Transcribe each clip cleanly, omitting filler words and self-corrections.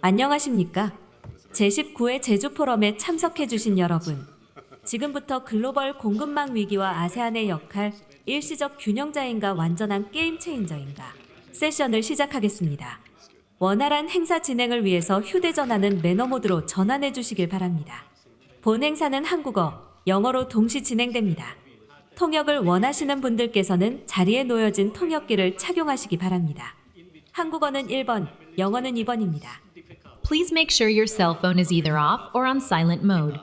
안녕하십니까? 제19회 제주 포럼에 참석해 주신 여러분. 지금부터 글로벌 공급망 위기와 아세안의 역할, 일시적 균형자인가 완전한 게임체인저인가 세션을 시작하겠습니다. 원활한 행사 진행을 위해서 휴대전화는 매너 모드로 전환해 주시길 바랍니다. 본 행사는 한국어, 영어로 동시 진행됩니다. 통역을 원하시는 분들께서는 자리에 놓여진 통역기를 착용하시기 바랍니다. 한국어는 1번, 영어는 2번입니다. Please make sure your cell phone is either off or on silent mode.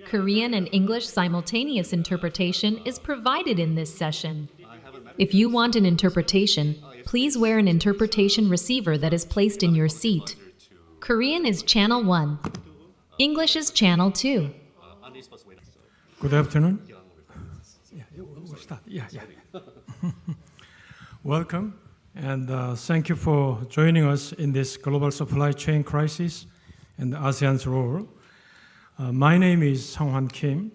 Korean and English simultaneous interpretation is provided in this session. If you want an interpretation, please wear an interpretation receiver that is placed in your seat. Korean is channel 1. English is channel 2. Good afternoon. Welcome, and thank you for joining us in this global supply chain crisis and ASEAN's role. My name is Sung-Hwan Kim,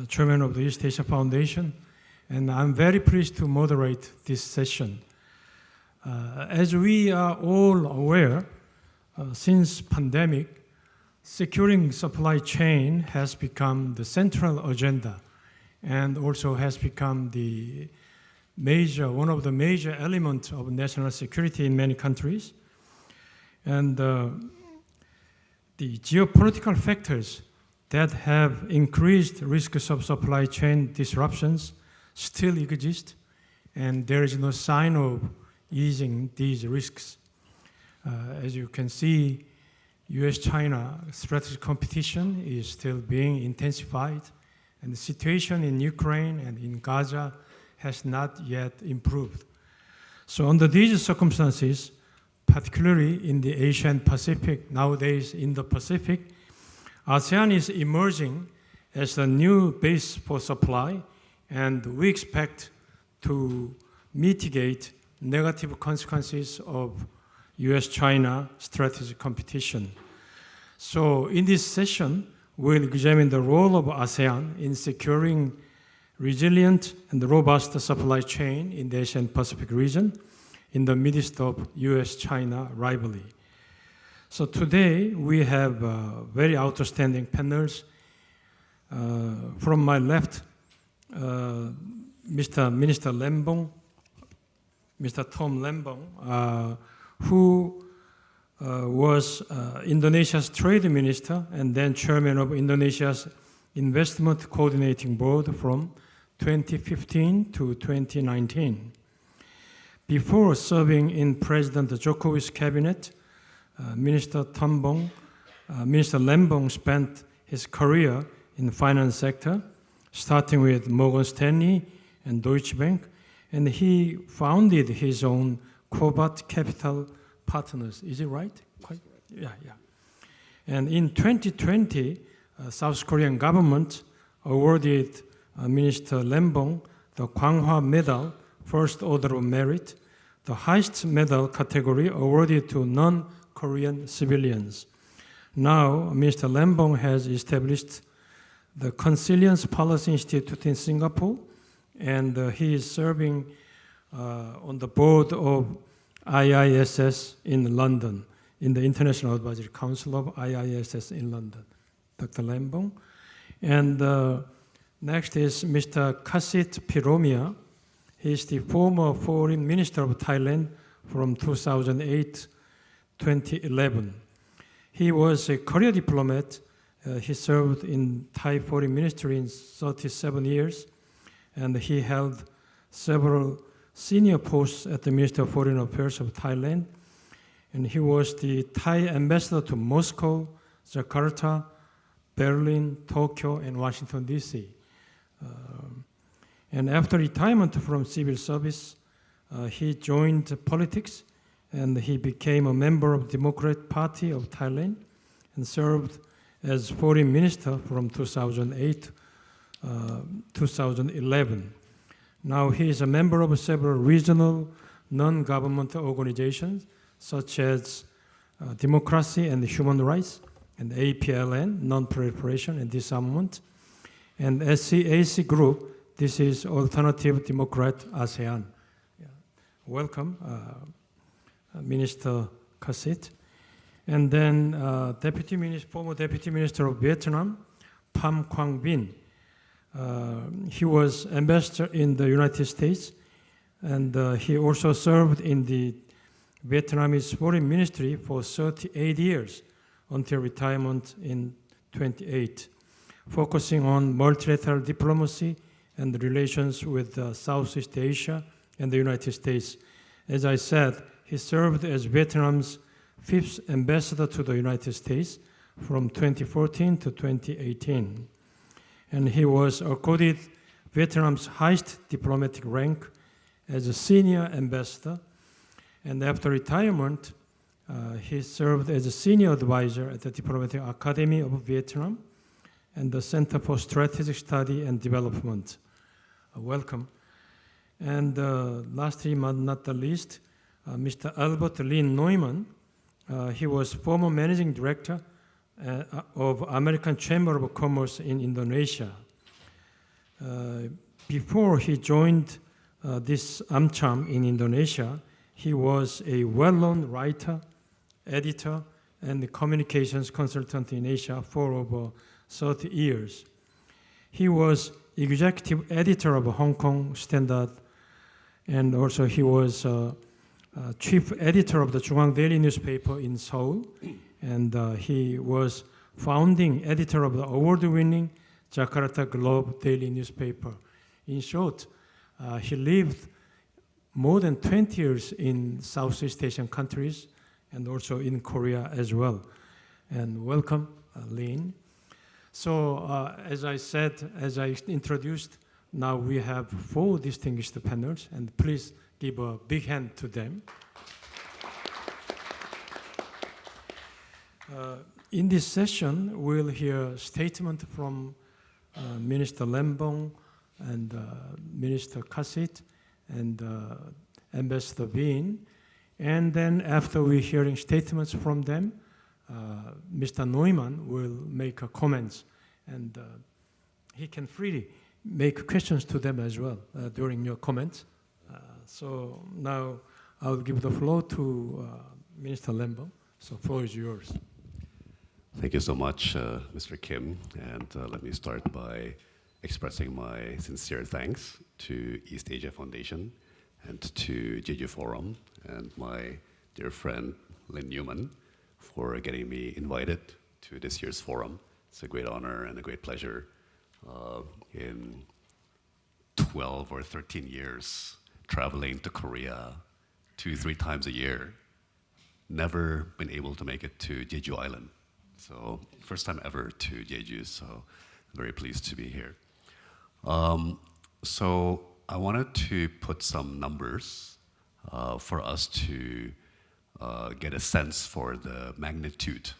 Chairman of the East Asia Foundation, and I'm very pleased to moderate this session. As we are all aware, since pandemic, securing supply chain has become the central agenda and also has become one of the major elements of national security in many countries. And the geopolitical factors that have increased risks of supply chain disruptions still exist, and there is no sign of easing these risks. As you can see, US-China strategic competition is still being intensified, and the situation in Ukraine and in Gaza has not yet improved. So under these circumstances, particularly in the Asia and Pacific, nowadays in the Pacific, ASEAN is emerging as a new base for supply, and we expect to mitigate negative consequences of US-China strategic competition. So in this session, we'll examine the role of ASEAN in securing resilient and robust supply chain in the Asian Pacific region in the midst of US-China rivalry. So today we have very outstanding panels. From my left, Mr. Minister Lembong, Mr. Tom Lembong, who was Indonesia's trade minister and then chairman of Indonesia's investment coordinating board from 2015 to 2019. Before serving in President Jokowi's cabinet, Minister Lembong spent his career in the finance sector, starting with Morgan Stanley and Deutsche Bank, and he founded his own Cobalt Capital Partners. Is it right? Yeah. And in 2020, South Korean government awarded Minister Lembong the Gwanghwa Medal, First Order of Merit, the highest medal category awarded to non-Korean civilians. Now, Mr. Lembong has established the Consilience Policy Institute in Singapore, and he is serving on the board of IISS in London, in the International Advisory Council of IISS in London. Dr. Lembong. And next is Mr. Kasit Piromia. He is the former Foreign Minister of Thailand from 2008-2011. He was a career diplomat. He served in Thai Foreign Ministry in 37 years, and he held several senior posts at the Ministry of Foreign Affairs of Thailand. And he was the Thai ambassador to Moscow, Jakarta, Berlin, Tokyo, and Washington, D.C. And after retirement from civil service, he joined politics, and he became a member of the Democratic Party of Thailand and served as foreign minister from 2008-2011. Now he is a member of several regional non-government organizations such as Democracy and Human Rights and APLN, Non-Proliferation and Disarmament, and SCAC Group. This is Alternative Democrat ASEAN. Welcome, Minister Kasit. And then former Deputy Minister of Vietnam, Pham Quang Vinh. He was ambassador in the United States, and he also served in the Vietnamese Foreign Ministry for 38 years until retirement in 28, focusing on multilateral diplomacy and relations with Southeast Asia and the United States. As I said, he served as Vietnam's 5th ambassador to the United States from 2014 to 2018. And he was accorded Vietnam's highest diplomatic rank as a senior ambassador. And after retirement, he served as a senior advisor at the Diplomatic Academy of Vietnam and the Center for Strategic Study and Development. Welcome. And lastly, but not the least, Mr. Albert Lin Neumann. He was former managing director of American Chamber of Commerce in Indonesia. Before he joined this AmCham in Indonesia, he was a well-known writer, editor, and communications consultant in Asia for over 30 years. He was executive editor of Hong Kong Standard, and also he was chief editor of the Jungang Daily newspaper in Seoul, and he was founding editor of the award-winning Jakarta Globe Daily newspaper. In short, he lived more than 20 years in Southeast Asian countries and also in Korea as well. And welcome, Lin. So as I said, as I introduced, now we have 4 distinguished panels, and please give a big hand to them. In this session, we'll hear statement from Minister Lembong and Minister Kasit and Ambassador Bean. And then after we're hearing statements from them, Mr. Neumann will make comments, and he can freely make questions to them as well during your comments. So now I'll give the floor to Minister Lembong. So the floor is yours. Thank you so much, Mr. Kim. And let me start by expressing my sincere thanks to East Asia Foundation and to Jeju Forum and my dear friend Lin Newman for getting me invited to this year's forum. It's a great honor and a great pleasure. In 12 or 13 years, traveling to Korea 2-3 times a year, never been able to make it to Jeju Island. So first time ever to Jeju, so very pleased to be here. So I wanted to put some numbers for us to get a sense for the magnitude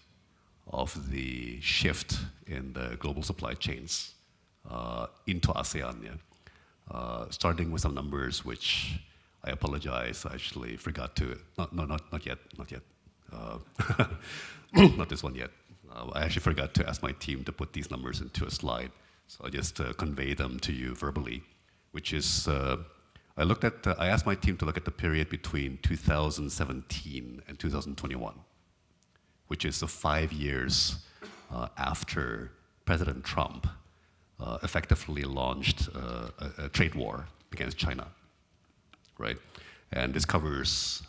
of the shift in the global supply chains into ASEAN. Starting with some numbers which I apologize, I actually forgot to, not yet. Not this one yet. I actually forgot to ask my team to put these numbers into a slide, so I just convey them to you verbally, which is, I asked my team to look at the period between 2017 and 2021, which is 5 years after President Trump effectively launched a trade war against China, right? And this covers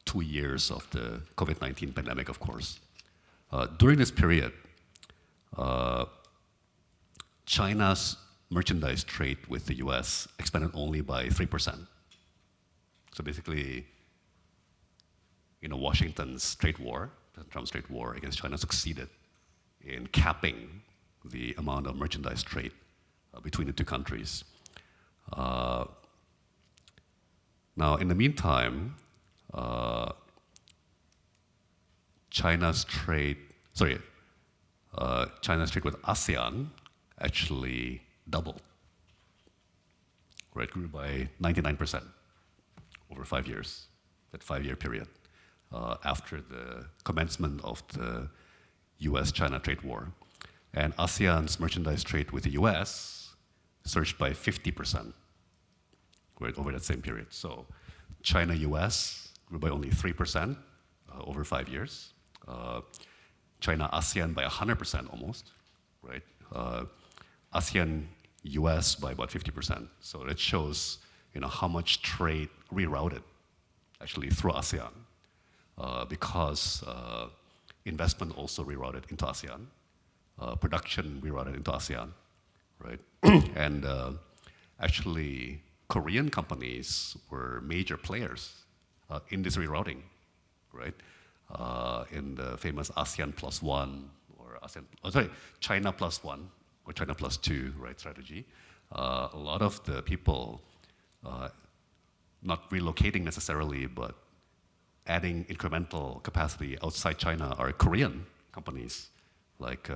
2 years of the COVID-19 pandemic, of course. During this period, China's merchandise trade with the US expanded only by 3%. So basically, Washington's trade war, Trump's trade war against China, succeeded in capping the amount of merchandise trade between the two countries. Now, in the meantime, China's trade with ASEAN actually doubled, right? Grew by 99% over 5 years, that 5-year period, after the commencement of the US-China trade war. And ASEAN's merchandise trade with the US surged by 50%, right, over that same period. So China-US grew by only 3%, over 5 years. China ASEAN by 100% almost, right? ASEAN US by about 50%. So it shows how much trade rerouted actually through ASEAN because investment also rerouted into ASEAN, production rerouted into ASEAN, right? And actually Korean companies were major players in this rerouting, right? In the famous ASEAN plus one or China plus one or China plus two, right, strategy. A lot of the people not relocating necessarily, but adding incremental capacity outside China are Korean companies like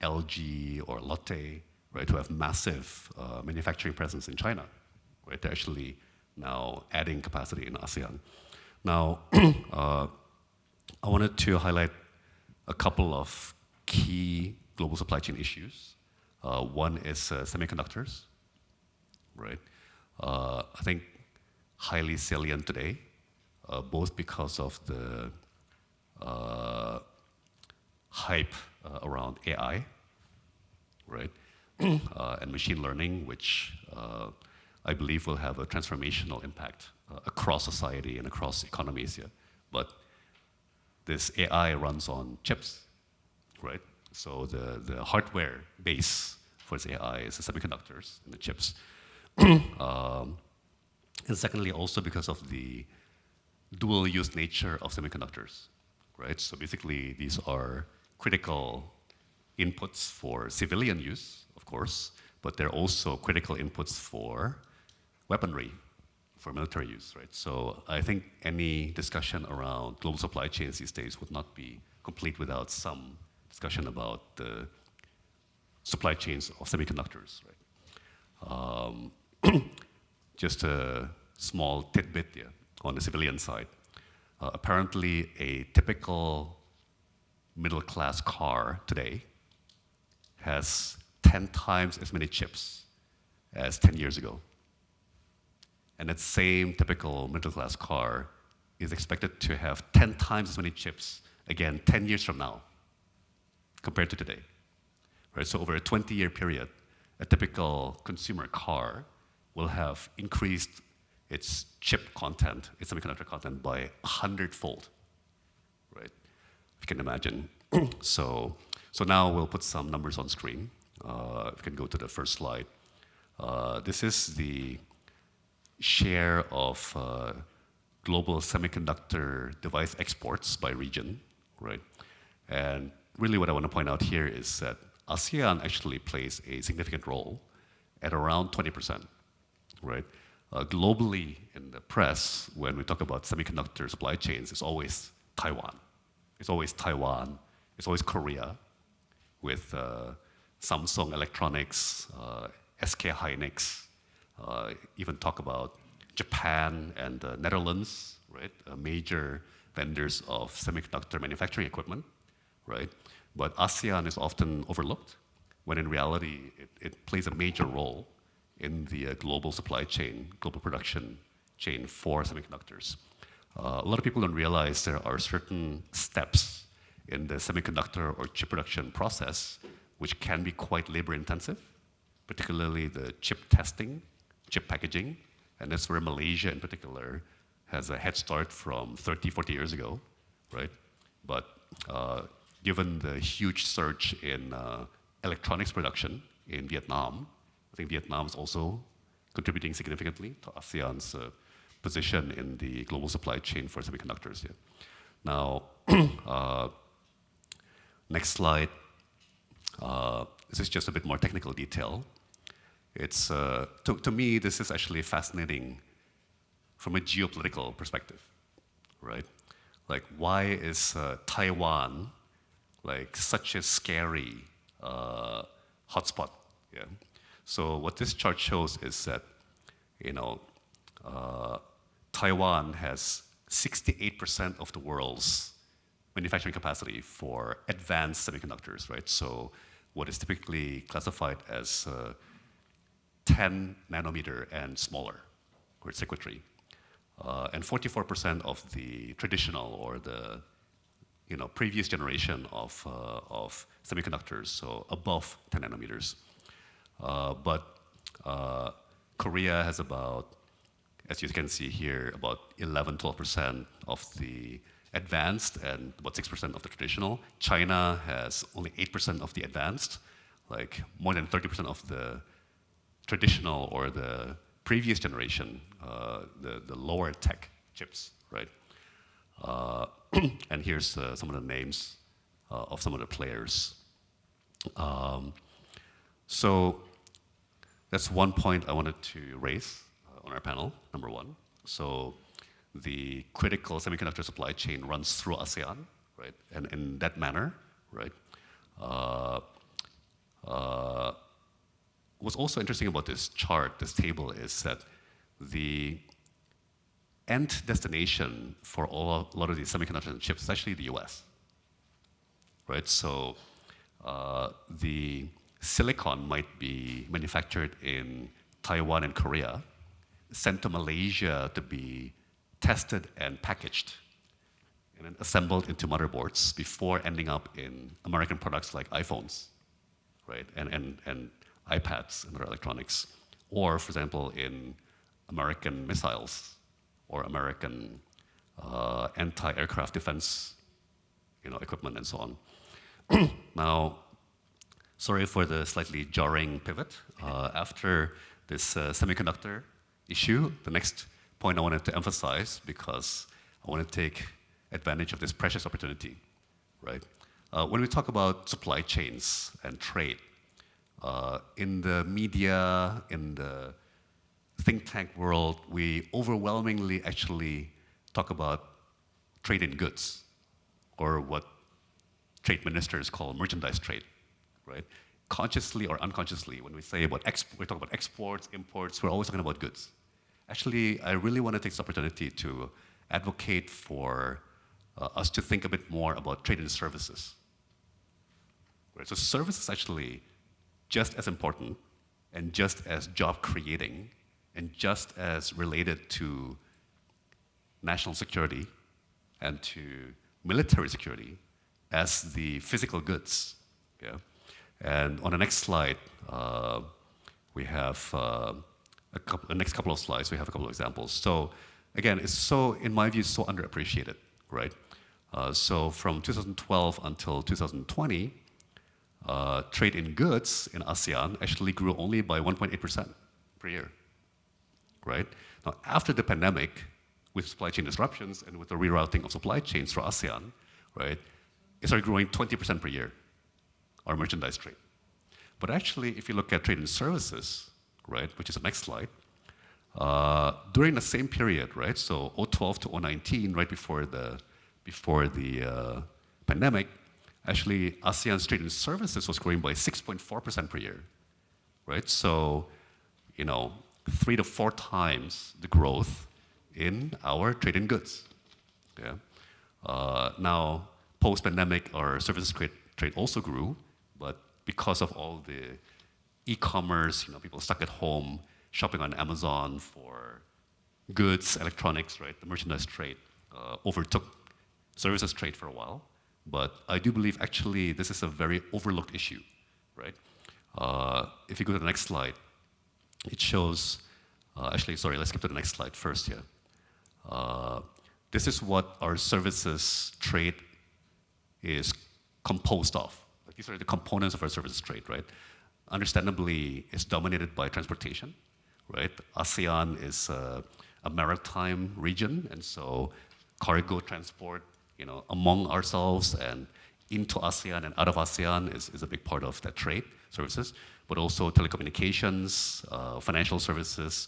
LG or Lotte, right, who have massive manufacturing presence in China, right? They're actually now adding capacity in ASEAN. Now, I wanted to highlight a couple of key global supply chain issues. One is semiconductors, right? I think highly salient today, both because of the hype around AI, right? And machine learning, which I believe will have a transformational impact across society and across economies here. But this AI runs on chips, right? So the hardware base for this AI is the semiconductors and the chips. And secondly, also because of the dual use nature of semiconductors, right? So basically, these are critical inputs for civilian use, of course, but they're also critical inputs for weaponry, for military use, right? So I think any discussion around global supply chains these days would not be complete without some discussion about the supply chains of semiconductors, right? Just a small tidbit here on the civilian side. Apparently, a typical middle-class car today has 10 times as many chips as 10 years ago. And that same typical middle-class car is expected to have 10 times as many chips, again, 10 years from now, compared to today. Right? So over a 20-year period, a typical consumer car will have increased its chip content, its semiconductor content by 100-fold, right? If you can imagine. So now we'll put some numbers on screen. If you can go to the first slide. This is the share of global semiconductor device exports by region, right? And really what I want to point out here is that ASEAN actually plays a significant role at around 20%, right? Globally in the press, when we talk about semiconductor supply chains, it's always Taiwan. It's always Taiwan. It's always Korea with Samsung Electronics, SK Hynix, even talk about Japan and the Netherlands, right? Major vendors of semiconductor manufacturing equipment, right? But ASEAN is often overlooked, when in reality, it plays a major role in the global supply chain, global production chain for semiconductors. A lot of people don't realize there are certain steps in the semiconductor or chip production process which can be quite labor intensive, particularly the chip testing, chip packaging, and that's where Malaysia in particular has a head start from 30, 40 years ago, right? But given the huge surge in electronics production in Vietnam, I think Vietnam is also contributing significantly to ASEAN's position in the global supply chain for semiconductors here. Now, next slide. This is just a bit more technical detail. It's, to me, this is actually fascinating from a geopolitical perspective, right? Like, why is Taiwan like such a scary hotspot? Yeah. So what this chart shows is that, Taiwan has 68% of the world's manufacturing capacity for advanced semiconductors, right? So what is typically classified as 10 nanometer and smaller, or circuitry. and 44% of the traditional or the previous generation of semiconductors, so above 10 nanometers. But Korea has about, as you can see here, about 11-12% of the advanced and about 6% of the traditional. China has only 8% of the advanced, like more than 30% of the traditional or the previous generation, the lower tech chips, right? And here's some of the names of some of the players. So that's one point I wanted to raise on our panel, number one. So the critical semiconductor supply chain runs through ASEAN, right? And in that manner, right? What's also interesting about this chart, this table, is that the end destination for a lot of these semiconductors and chips is actually the US, right? So the silicon might be manufactured in Taiwan and Korea, sent to Malaysia to be tested and packaged, and then assembled into motherboards before ending up in American products like iPhones, right? And iPads and other electronics. Or, for example, in American missiles or American anti-aircraft defense equipment and so on. Now, sorry for the slightly jarring pivot. After this semiconductor issue, the next point I wanted to emphasize, because I want to take advantage of this precious opportunity, right? When we talk about supply chains and trade, in the media, in the think tank world, we overwhelmingly actually talk about trade in goods, or what trade ministers call merchandise trade, right? Consciously or unconsciously, when we say about we talk about exports, imports, we're always talking about goods. Actually, I really want to take this opportunity to advocate for us to think a bit more about trade in services. Right? So service is actually just as important and just as job creating and just as related to national security and to military security as the physical goods. Yeah? And on the next slide, we have the next couple of slides, we have a couple of examples. So again, it's so, in my view, so underappreciated, right? So from 2012 until 2020, trade in goods in ASEAN actually grew only by 1.8% per year, right? Now, after the pandemic, with supply chain disruptions and with the rerouting of supply chains for ASEAN, right, it started growing 20% per year, our merchandise trade. But actually, if you look at trade in services, right, which is the next slide, during the same period, right, so 2012 to 2019, right before the pandemic, actually ASEAN's trade in services was growing by 6.4% per year, right? So, 3 to 4 times the growth in our trade in goods. Yeah. Now, post-pandemic, our services trade also grew, but because of all the e-commerce, people stuck at home shopping on Amazon for goods, electronics, right? The merchandise trade overtook services trade for a while. But I do believe actually this is a very overlooked issue, right? If you go to the next slide, it shows, sorry, let's skip to the next slide first here. This is what our services trade is composed of. Like, these are the components of our services trade, right? Understandably, it's dominated by transportation, right? ASEAN is a maritime region, and so cargo transport, among ourselves and into ASEAN and out of ASEAN is a big part of that trade services, but also telecommunications, financial services.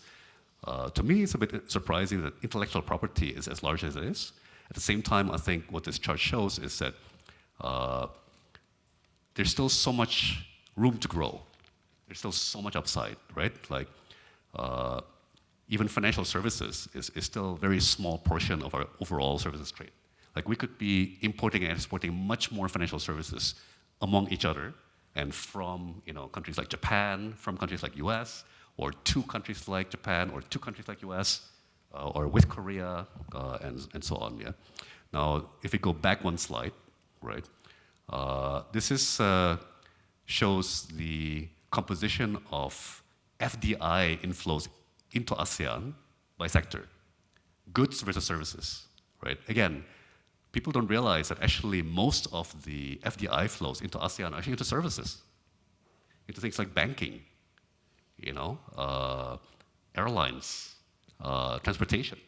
To me, it's a bit surprising that intellectual property is as large as it is. At the same time, I think what this chart shows is that there's still so much room to grow. There's still so much upside, right? Like, even financial services is still a very small portion of our overall services trade. Like, we could be importing and exporting much more financial services among each other and from countries like Japan, from countries like US, or to countries like Japan, or to countries like US, or with Korea, and so on. Yeah. Now, if we go back one slide, right? This is shows the composition of FDI inflows into ASEAN by sector, goods versus services, right? Again, people don't realize that actually most of the FDI flows into ASEAN are actually into services, into things like banking, airlines, transportation,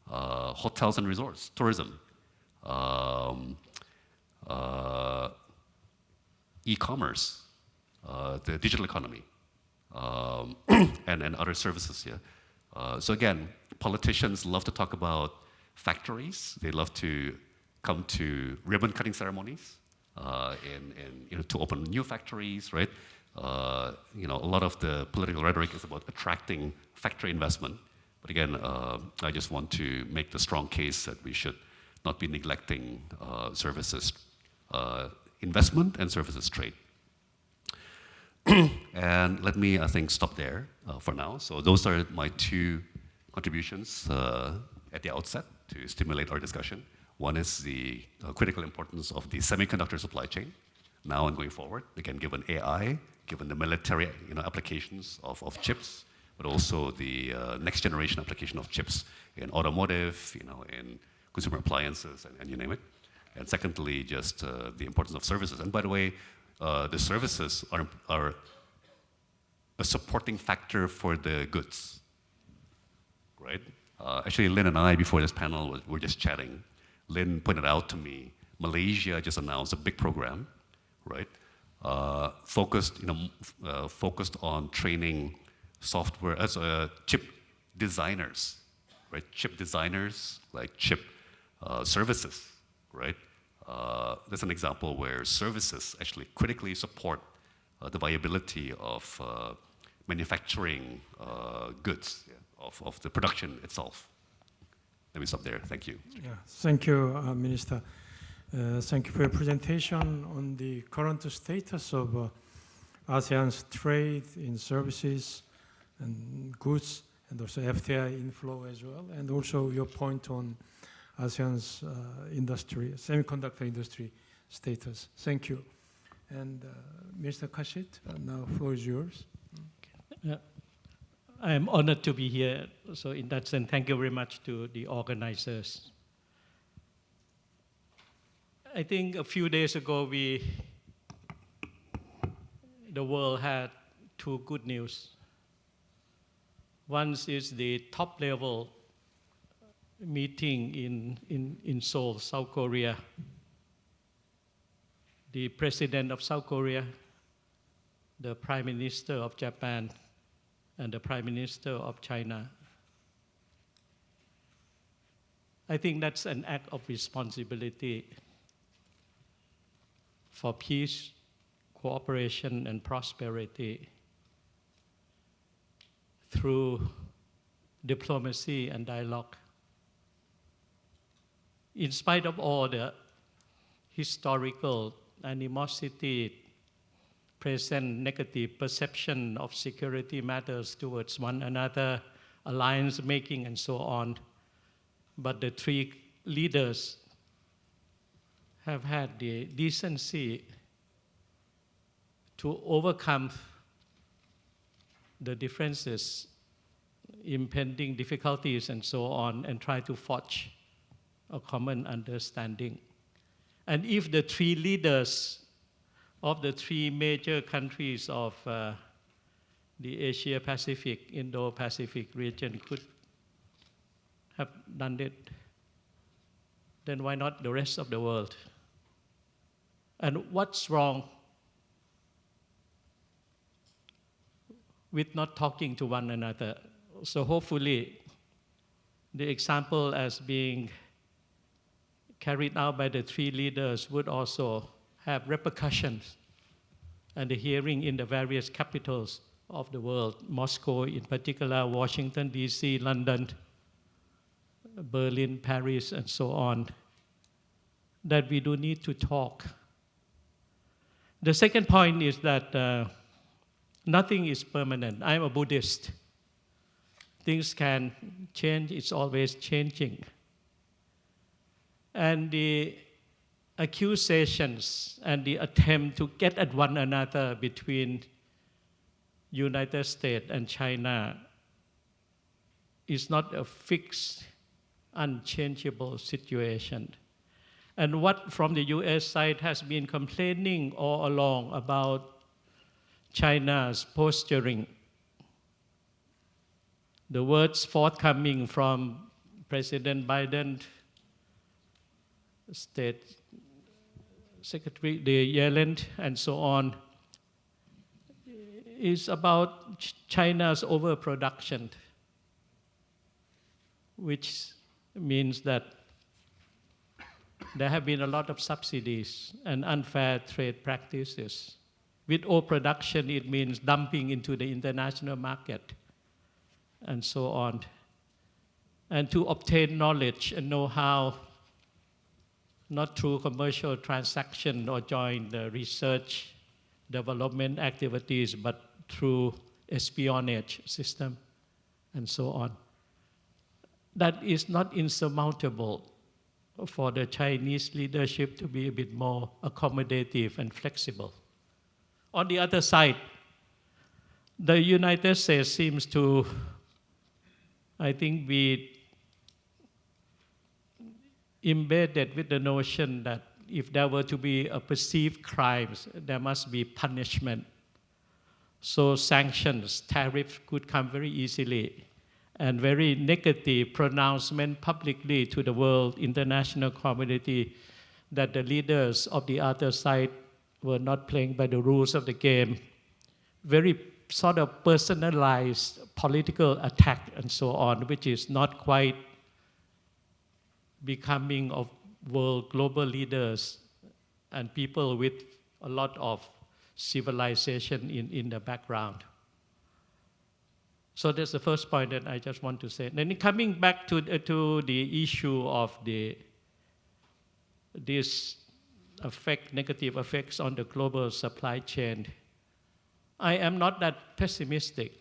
hotels and resorts, tourism, e-commerce, the digital economy, and other services here. So again, politicians love to talk about factories. They love to come to ribbon cutting ceremonies to open new factories, right? A lot of the political rhetoric is about attracting factory investment. But again, I just want to make the strong case that we should not be neglecting services investment and services trade. And let me, I think, stop there for now. So those are my two contributions at the outset to stimulate our discussion. One is the critical importance of the semiconductor supply chain now and going forward. Again, given AI, given the military applications of chips, but also the next generation application of chips in automotive, in consumer appliances, and you name it. And secondly, just the importance of services. And by the way, the services are a supporting factor for the goods, right? Actually, Lynn and I, before this panel, were just chatting. Lynn pointed out to me, Malaysia just announced a big program, right? Focused on training software as chip designers, right? Chip designers, like chip services, right? That's an example where services actually critically support the viability of manufacturing goods, of the production itself. Let me stop there. Thank you. Yeah, thank you, Minister. Thank you for your presentation on the current status of ASEAN's trade in services and goods, and also FDI inflow as well, and also your point on ASEAN's industry, semiconductor industry status. Thank you. And Mr. Kashit, now the floor is yours. I am honored to be here. So in that sense, thank you very much to the organizers. I think a few days ago, the world had two good news. One is the top level meeting in Seoul, South Korea. The president of South Korea, the prime minister of Japan, and the prime minister of China. I think that's an act of responsibility for peace, cooperation, and prosperity through diplomacy and dialogue. In spite of all the historical animosity, present negative perception of security matters towards one another, alliance making, and so on, but the three leaders have had the decency to overcome the differences, impending difficulties, and so on, and try to forge a common understanding. And if the three leaders of the three major countries of the Asia-Pacific, Indo-Pacific region could have done it, then why not the rest of the world? And what's wrong with not talking to one another? So hopefully, the example as being carried out by the three leaders would also have repercussions and the hearing in the various capitals of the world, Moscow in particular, Washington, D.C., London, Berlin, Paris, and so on, that we do need to talk. The second point is that nothing is permanent. I'm a Buddhist. things can change, it's always changing. And the accusations and the attempt to get at one another between United States and China is not a fixed, unchangeable situation. And what from the US side has been complaining all along about China's posturing. The words forthcoming from President Biden, State Secretary Yellen, and so on, is about China's overproduction, which means that there have been a lot of subsidies and unfair trade practices. With overproduction, it means dumping into the international market, and so on. And to obtain knowledge and know-how, not through commercial transaction or joint research development activities, but through espionage system, and so on. That is not insurmountable for the Chinese leadership to be a bit more accommodative and flexible. On the other side, the United States seems to, I think, be embedded with the notion that if there were to be a perceived crimes, there must be punishment. So sanctions, tariffs could come very easily, and very negative pronouncement publicly to the world international community that the leaders of the other side were not playing by the rules of the game. Very sort of personalized political attack and so on, which is not quite becoming of world global leaders and people with a lot of civilization in the background. So that's the first point that I just want to say. Then coming back to the issue of this negative effects on the global supply chain, I am not that pessimistic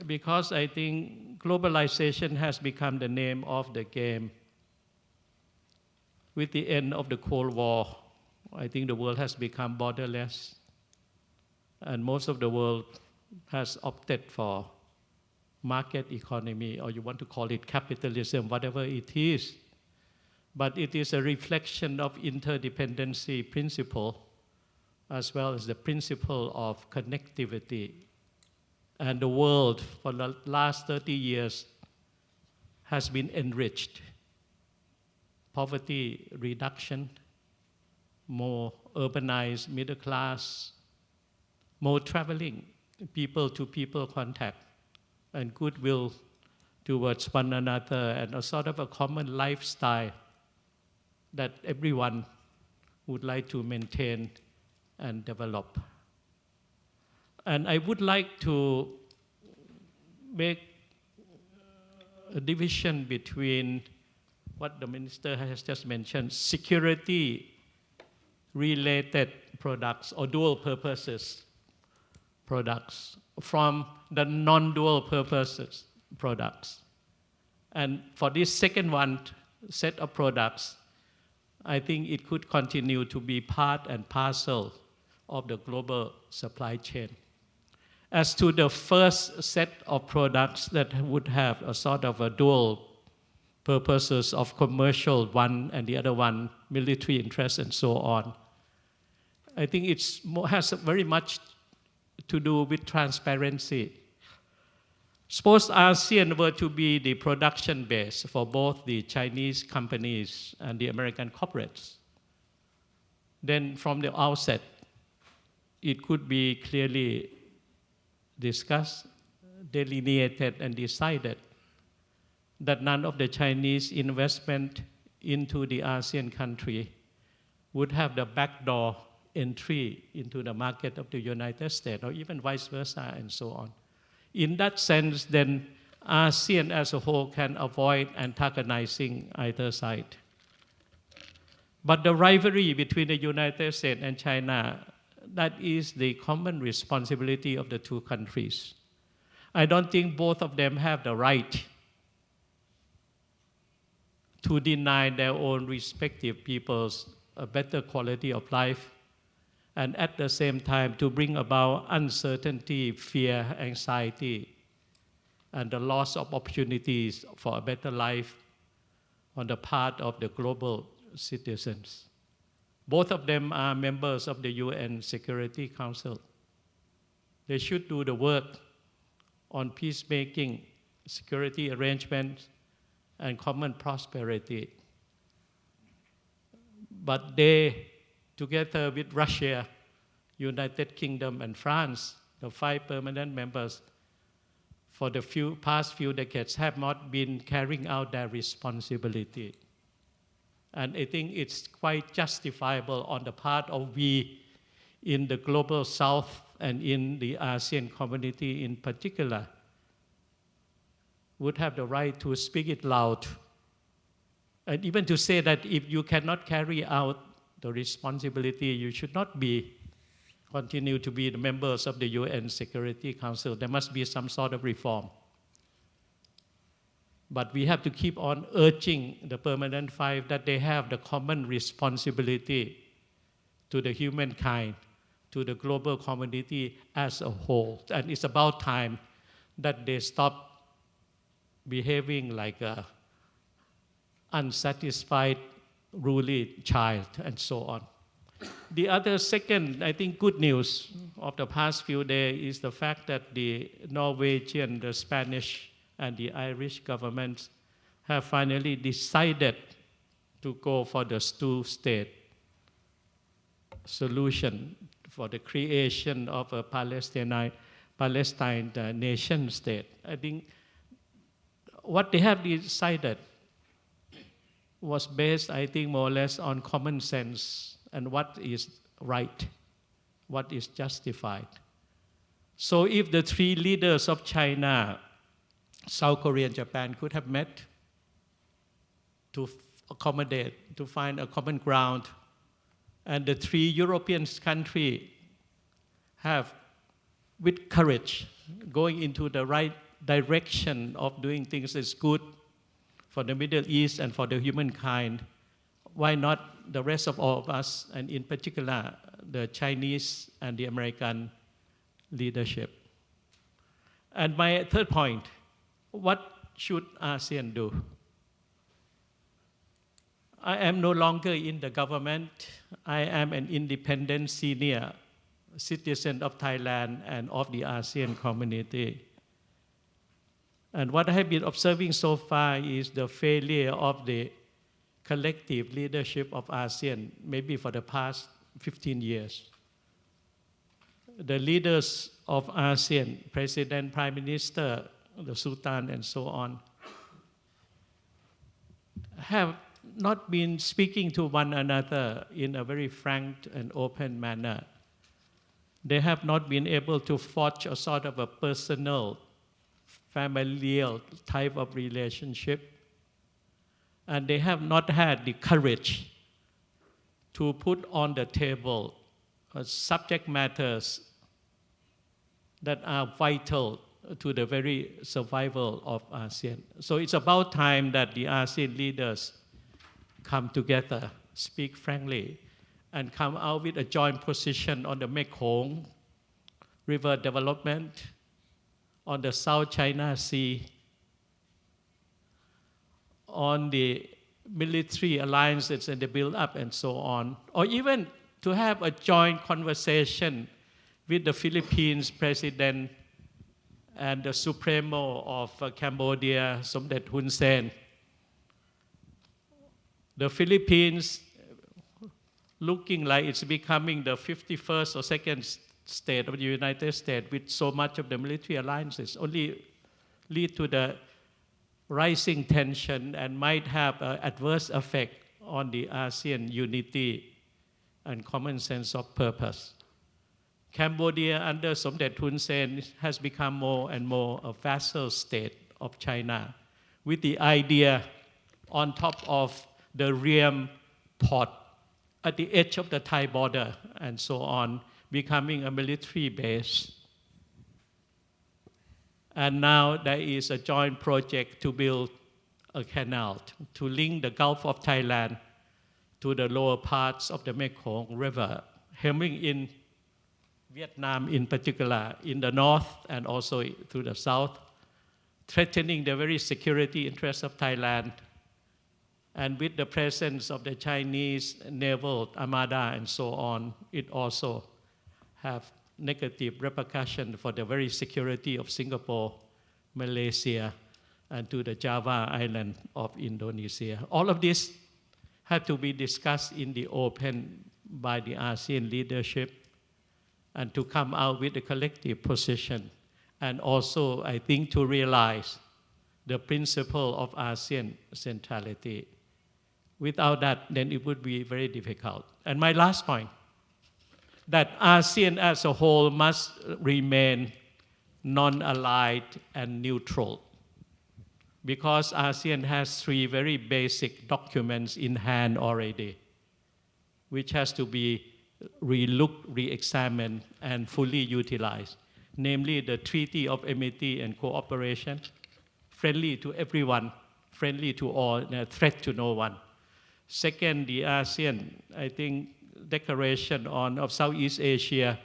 because I think globalization has become the name of the game. With the end of the Cold War, I think the world has become borderless, and most of the world has opted for market economy, or you want to call it capitalism, whatever it is. But it is a reflection of interdependency principle, as well as the principle of connectivity. And the world for the last 30 years has been enriched. Poverty reduction, more urbanized middle class, more traveling, people-to-people contact, and goodwill towards one another, and a sort of a common lifestyle that everyone would like to maintain and develop. And I would like to make a division between what the minister has just mentioned, security-related products or dual purposes products from the non-dual purposes products. And for this second one set of products, I think it could continue to be part and parcel of the global supply chain. As to the first set of products that would have a sort of a dual purposes of commercial one and the other one military interest and so on, I think it has very much to do with transparency. Suppose ASEAN were to be the production base for both the Chinese companies and the American corporates, then from the outset, it could be clearly discussed, delineated, and decided that none of the Chinese investment into the ASEAN country would have the backdoor entry into the market of the United States, or even vice versa, and so on. In that sense, then ASEAN as a whole can avoid antagonizing either side. But the rivalry between the United States and China, that is the common responsibility of the two countries. I don't think both of them have the right to deny their own respective peoples a better quality of life, and at the same time to bring about uncertainty, fear, anxiety, and the loss of opportunities for a better life on the part of the global citizens. Both of them are members of the UN Security Council. They should do the work on peacemaking, security arrangements, and common prosperity. But they, together with Russia, United Kingdom, and France, the 5 permanent members, for the past few decades have not been carrying out their responsibility. And I think it's quite justifiable on the part of we in the global south and in the ASEAN community in particular would have the right to speak it loud. And even to say that if you cannot carry out the responsibility, you should not continue to be the members of the UN Security Council. There must be some sort of reform. But we have to keep on urging the permanent 5 that they have the common responsibility to the humankind, to the global community as a whole. And it's about time that they stop behaving like a unsatisfied, ruling child, and so on. The other second, I think, good news of the past few days is the fact that the Norwegian, the Spanish, and the Irish governments have finally decided to go for the two-state solution for the creation of a Palestine nation state. I think what they have decided was based, I think, more or less on common sense and what is right, what is justified. So if the 3 leaders of China, South Korea, and Japan could have met to accommodate, to find a common ground, and the 3 European countries have, with courage, going into the right direction of doing things that's good for the Middle East and for the humankind, why not the rest of all of us, and in particular the Chinese and the American leadership? And my third point, what should ASEAN do? I am no longer in the government. I am an independent senior citizen of Thailand and of the ASEAN community. And what I have been observing so far is the failure of the collective leadership of ASEAN, maybe for the past 15 years. The leaders of ASEAN, President, Prime Minister, the Sultan, and so on, have not been speaking to one another in a very frank and open manner. They have not been able to forge a sort of a personal, familial type of relationship. And they have not had the courage to put on the table subject matters that are vital to the very survival of ASEAN. So it's about time that the ASEAN leaders come together, speak frankly, and come out with a joint position on the Mekong River development, on the South China Sea, on the military alliances and the build-up and so on, or even to have a joint conversation with the Philippines president and the Supremo of Cambodia, Somdet Hun Sen. The Philippines, looking like it's becoming the 51st or second state of the United States with so much of the military alliances, only lead to the rising tension and might have an adverse effect on the ASEAN unity and common sense of purpose. Cambodia under Somdet Hun Sen has become more and more a vassal state of China, with the idea on top of the Ream port at the edge of the Thai border and so on, becoming a military base. And now there is a joint project to build a canal to link the Gulf of Thailand to the lower parts of the Mekong River, hemming in Vietnam in particular, in the north and also to the south, threatening the very security interests of Thailand. And with the presence of the Chinese naval armada and so on, it also have negative repercussions for the very security of Singapore, Malaysia, and to the Java island of Indonesia. All of this had to be discussed in the open by the ASEAN leadership and to come out with a collective position. And also, I think, to realize the principle of ASEAN centrality. Without that, then it would be very difficult. And my last point, that ASEAN as a whole must remain non-aligned and neutral, because ASEAN has 3 very basic documents in hand already, which has to be re-looked, re-examined, and fully utilized, namely the Treaty of Amity and Cooperation, friendly to everyone, friendly to all, and a threat to no one. Second, the ASEAN, I think, Declaration of Southeast Asia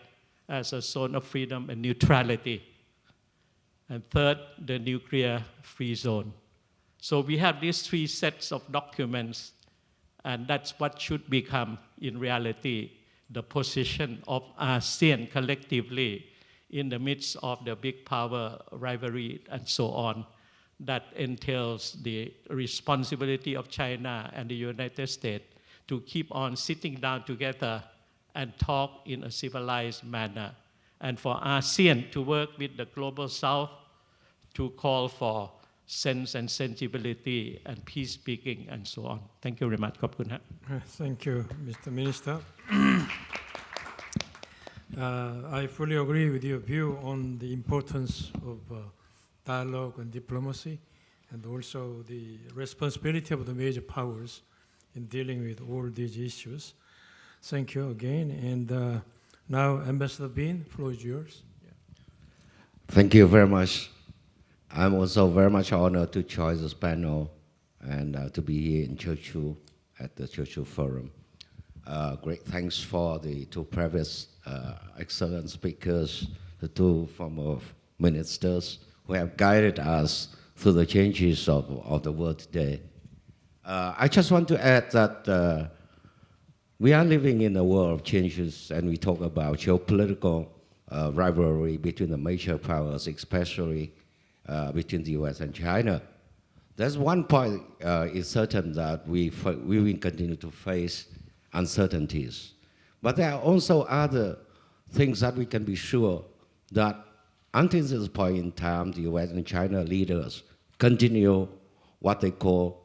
as a zone of freedom and neutrality. And third, the nuclear-free zone. So we have these 3 sets of documents, and that's what should become, in reality, the position of ASEAN collectively in the midst of the big power rivalry and so on. That entails the responsibility of China and the United States to keep on sitting down together and talk in a civilized manner. And for ASEAN to work with the global South to call for sense and sensibility and peace-speaking and so on. Thank you very much. ขอบคุณฮะ Thank you, Mr. Minister. I fully agree with your view on the importance of dialogue and diplomacy, and also the responsibility of the major powers in dealing with all these issues. Thank you again. And now, Ambassador Bean, the floor is yours. Thank you very much. I'm also very much honored to join this panel and to be here in Jeju at the Jeju Forum. Great thanks for the 2 previous excellent speakers, the 2 former ministers who have guided us through the changes of the world today. I just want to add that we are living in a world of changes, and we talk about geopolitical rivalry between the major powers, especially between the US and China. There's one point is certain that we will continue to face uncertainties. But there are also other things that we can be sure that until this point in time, the US and China leaders continue what they call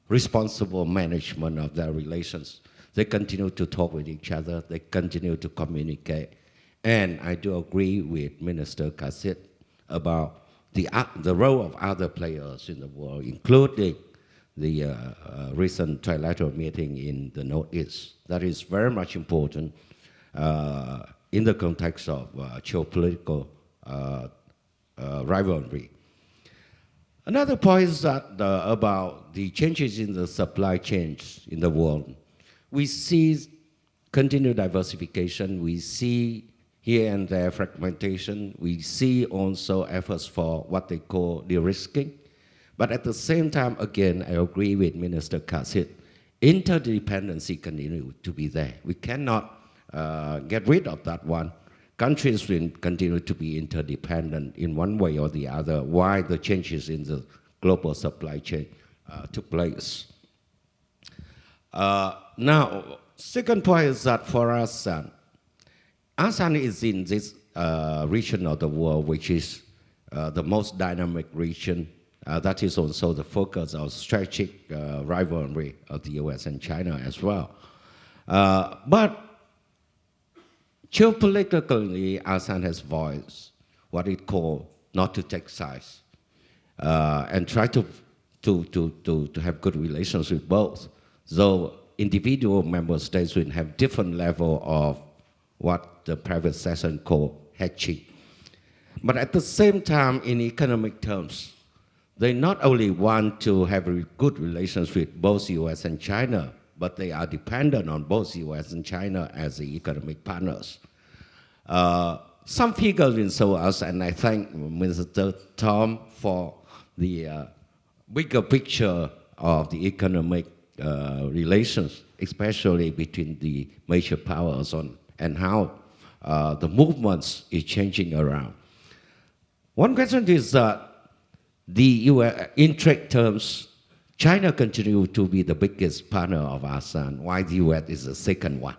responsible management of their relations. They continue to talk with each other. They continue to communicate. And I do agree with Minister Kassit about the role of other players in the world, including the recent trilateral meeting in the Northeast. That is very much important in the context of geopolitical rivalry. Another point is that about the changes in the supply chains in the world. We see continued diversification. We see here and there fragmentation. We see also efforts for what they call de-risking. But at the same time, again, I agree with Minister Kassit, interdependency continues to be there. We cannot get rid of that one. Countries will continue to be interdependent in one way or the other while the changes in the global supply chain took place. Now, second point is that for us, ASEAN is in this region of the world, which is the most dynamic region. That is also the focus of strategic rivalry of the US and China as well. But geopolitically, ASEAN has voiced what it calls not to take sides and try to have good relations with both. Though individual member states will have different level of what the private session called hedging. But at the same time, in economic terms, they not only want to have a good relations with both U.S. and China, but they are dependent on both U.S. and China as the economic partners. Some figures will show us, and I thank Mr. Tom for the bigger picture of the economic relations, especially between the major powers and how the movements is changing around. One question is that the US, in trade terms, China continues to be the biggest partner of ASEAN, while the US is the second one.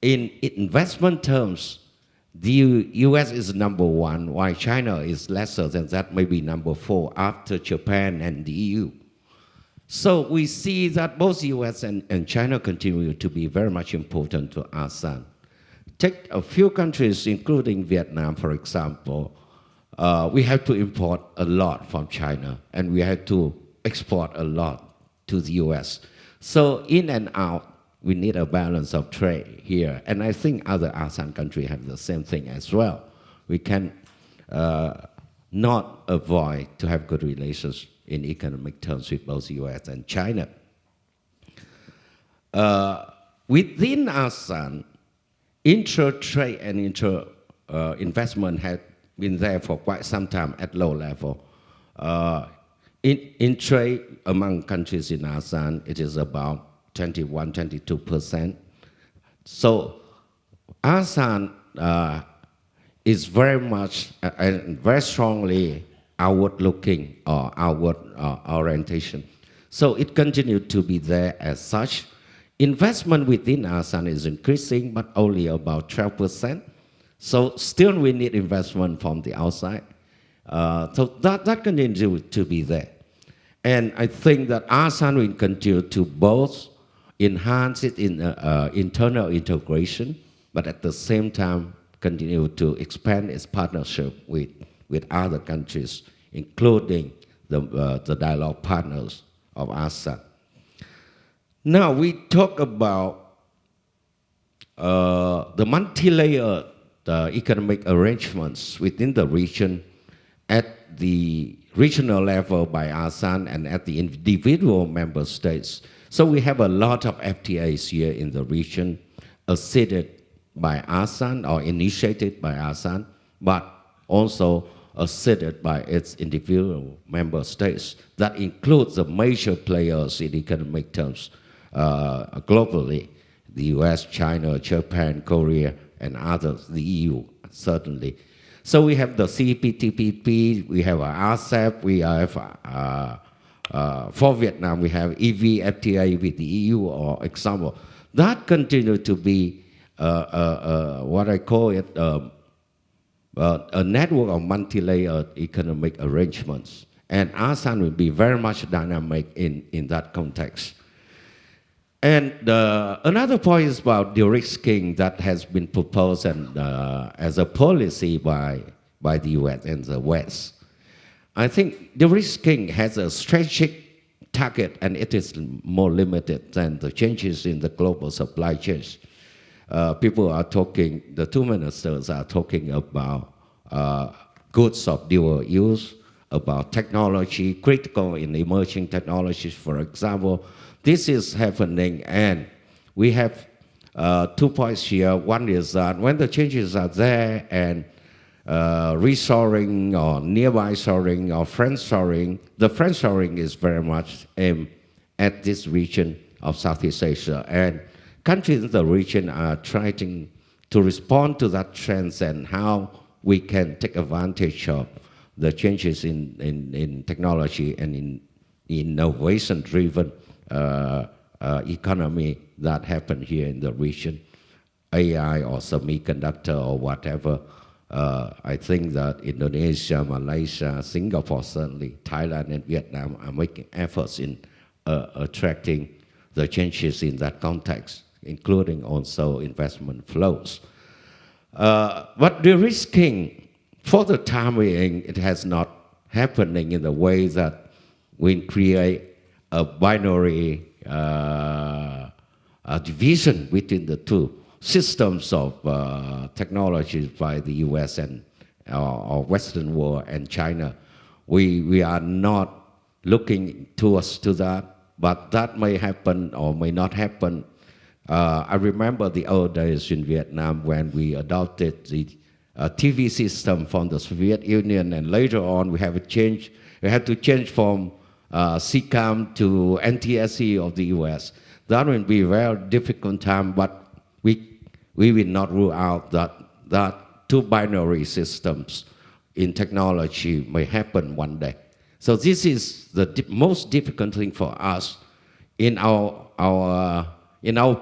In investment terms, the US is number one, while China is lesser than that, maybe number 4 after Japan and the EU. So we see that both US and China continue to be very much important to ASEAN. Take a few countries, including Vietnam, for example. We have to import a lot from China, and we have to export a lot to the US. So in and out, we need a balance of trade here. And I think other ASEAN countries have the same thing as well. We can not avoid to have good relations in economic terms with both US and China. Within ASEAN, intra-trade and inter-investment have been there for quite some time at low level. In trade among countries in ASEAN, it is about 21, 22%. So ASEAN is very much and very strongly outward-looking or outward orientation. So it continues to be there as such. Investment within ASEAN is increasing, but only about 12%. So still we need investment from the outside. So that continues to be there. And I think that ASEAN will continue to both enhance it in internal integration, but at the same time continue to expand its partnership with other countries, including the dialogue partners of ASEAN. Now we talk about the multi-layered economic arrangements within the region at the regional level by ASEAN and at the individual member states. So we have a lot of FTAs here in the region, acceded by ASEAN or initiated by ASEAN, but also acceded by its individual member states. That includes the major players in economic terms globally, the US, China, Japan, Korea, and others, the EU, certainly. So we have the CPTPP, we have RCEP, we have, for Vietnam, we have EVFTA with the EU, or example. That continues to be what I call it, a network of multi-layered economic arrangements. And ASEAN will be very much dynamic in that context. And another point is about de-risking that has been proposed and, as a policy by the US and the West. I think de-risking has a strategic target, and it is more limited than the changes in the global supply chains. People are talking, the two ministers are talking about goods of dual use, about technology, critical and emerging technologies, for example. This is happening, and we have 2 points here. One is that when the changes are there and reshoring or nearby shoring or friendshoring, the friendshoring is very much aimed at this region of Southeast Asia. And countries in the region are trying to respond to that trends and how we can take advantage of the changes in technology and in innovation-driven economy that happen here in the region, AI or semiconductor or whatever. I think that Indonesia, Malaysia, Singapore, certainly Thailand and Vietnam are making efforts in attracting the changes in that context, including also investment flows. But the risking, for the time being, it has not happening in the way that we create a binary division between the two systems of technologies by the US and or Western world and China. we are not looking towards to that, but that may happen or may not happen. I remember the old days in Vietnam when we adopted the TV system from the Soviet Union, and later on we had to change from CCAM to NTSC of the US. That will be a very difficult time, but we will not rule out that two binary systems in technology may happen one day. So this is the most difficult thing for us in our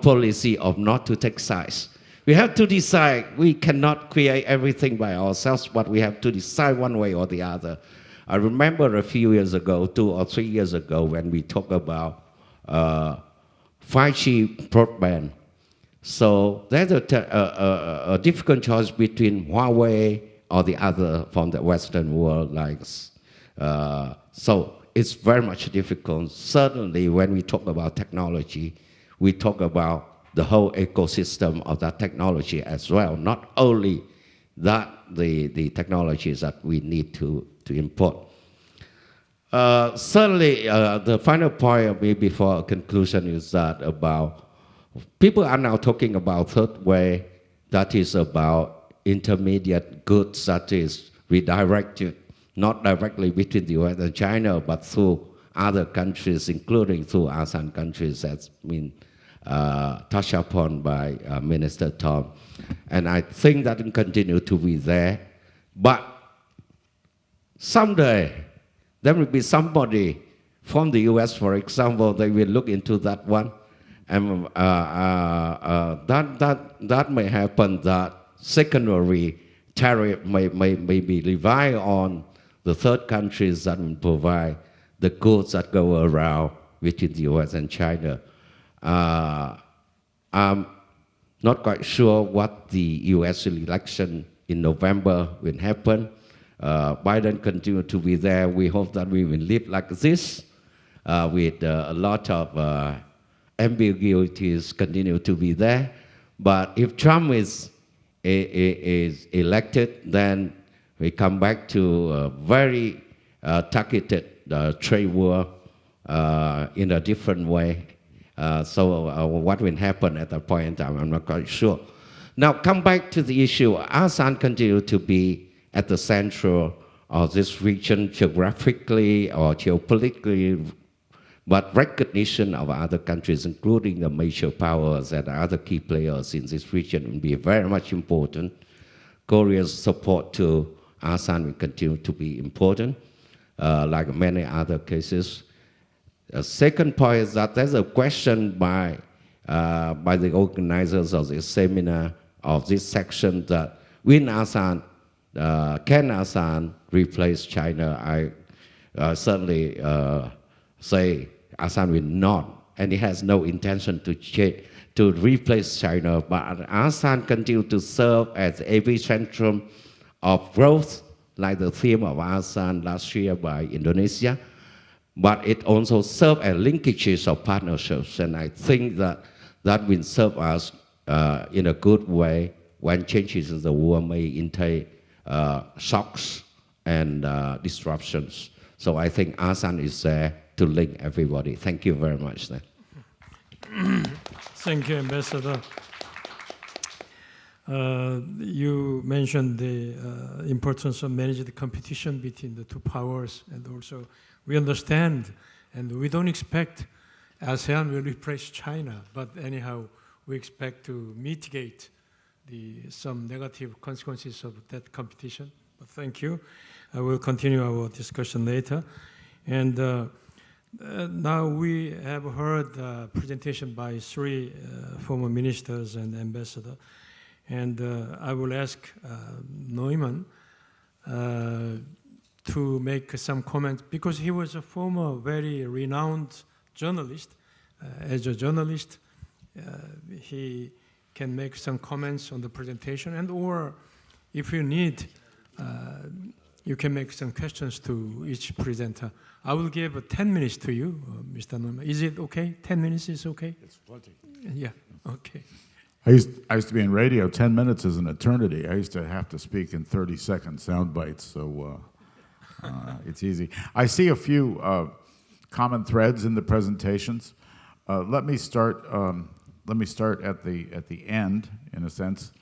policy of not to take sides. We have to decide. We cannot create everything by ourselves, but we have to decide one way or the other. I remember a few years ago, 2 or 3 years ago, when we talked about 5G broadband. So there's a difficult choice between Huawei or the other from the Western world. So it's very much difficult. Certainly, when we talk about technology, we talk about the whole ecosystem of that technology as well, not only that the technologies that we need to import. Certainly, the final point of me before conclusion is that about people are now talking about third way, that is about intermediate goods that is redirected, not directly between the US and China, but through other countries, including through ASEAN countries, that's been touched upon by Minister Tom. And I think that will continue to be there. But someday, there will be somebody from the US, for example, they will look into that one. And that may happen, that secondary tariff may be levied on the third countries that will provide the goods that go around between the US and China. I'm not quite sure what the US election in November will happen. Biden continue to be there. We hope that we will live like this with a lot of ambiguities continue to be there. But if Trump is elected, then we come back to a very targeted trade war in a different way. So what will happen at that point in time, I'm not quite sure. Now, come back to the issue. ASEAN continue to be at the center of this region geographically or geopolitically, but recognition of other countries, including the major powers and other key players in this region, will be very much important. Korea's support to ASEAN will continue to be important, like many other cases. The second point is that there's a question by the organizers of this seminar, of this section, that will ASEAN, can ASEAN replace China? I certainly say ASEAN will not, and it has no intention to replace China, but ASEAN continue to serve as epicentrum of growth, like the theme of ASEAN last year by Indonesia, but it also serves as linkages of partnerships, and I think that will serve us in a good way when changes in the world may entail shocks and disruptions. So I think ASEAN is there to link everybody. Thank you very much. Thank you, Ambassador. You mentioned the importance of managing the competition between the two powers, and also we understand, and we don't expect ASEAN will replace China, but anyhow, we expect to mitigate some negative consequences of that competition. But thank you. I will continue our discussion later. And now we have heard a presentation by 3 former ministers and ambassador. And I will ask Neumann to make some comments, because he was a former very renowned journalist. As a journalist, he can make some comments on the presentation, and or if you need, you can make some questions to each presenter. I will give 10 minutes to you, Mr. Neumann. Is it okay? 10 minutes is okay? It's plenty. Yeah, okay. I used to be in radio. 10 minutes is an eternity. I used to have to speak in 30-second sound bites. So It's easy. I see a few common threads in the presentations. Let me start at the end, in a sense,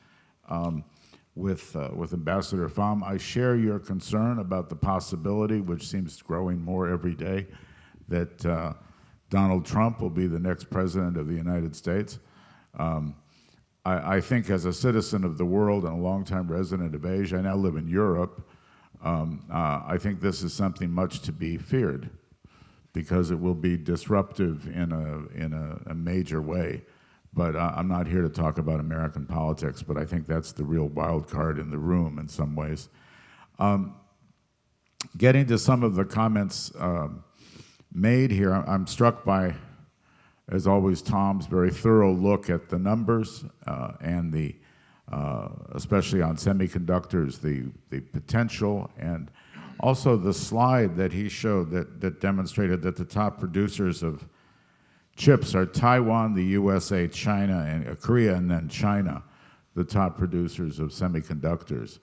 with Ambassador Pham. I share your concern about the possibility, which seems growing more every day, that Donald Trump will be the next president of the United States. I think as a citizen of the world and a longtime resident of Asia, I now live in Europe, I think this is something much to be feared because it will be disruptive in a major way. But I'm not here to talk about American politics, but I think that's the real wild card in the room in some ways. Getting to some of the comments made here, I'm struck by, as always, Tom's very thorough look at the numbers and the, especially on semiconductors, the potential, and also the slide that he showed that demonstrated that the top producers of chips are Taiwan, the USA, China, and Korea, and then China, the top producers of semiconductors.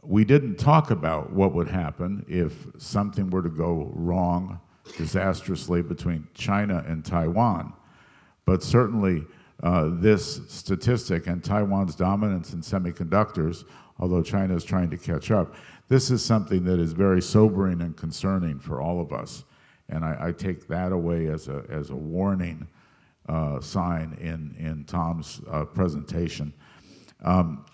We didn't talk about what would happen if something were to go wrong disastrously between China and Taiwan, but certainly this statistic and Taiwan's dominance in semiconductors, although China is trying to catch up, this is something that is very sobering and concerning for all of us. And I take that away as a warning sign in Tom's presentation. I'm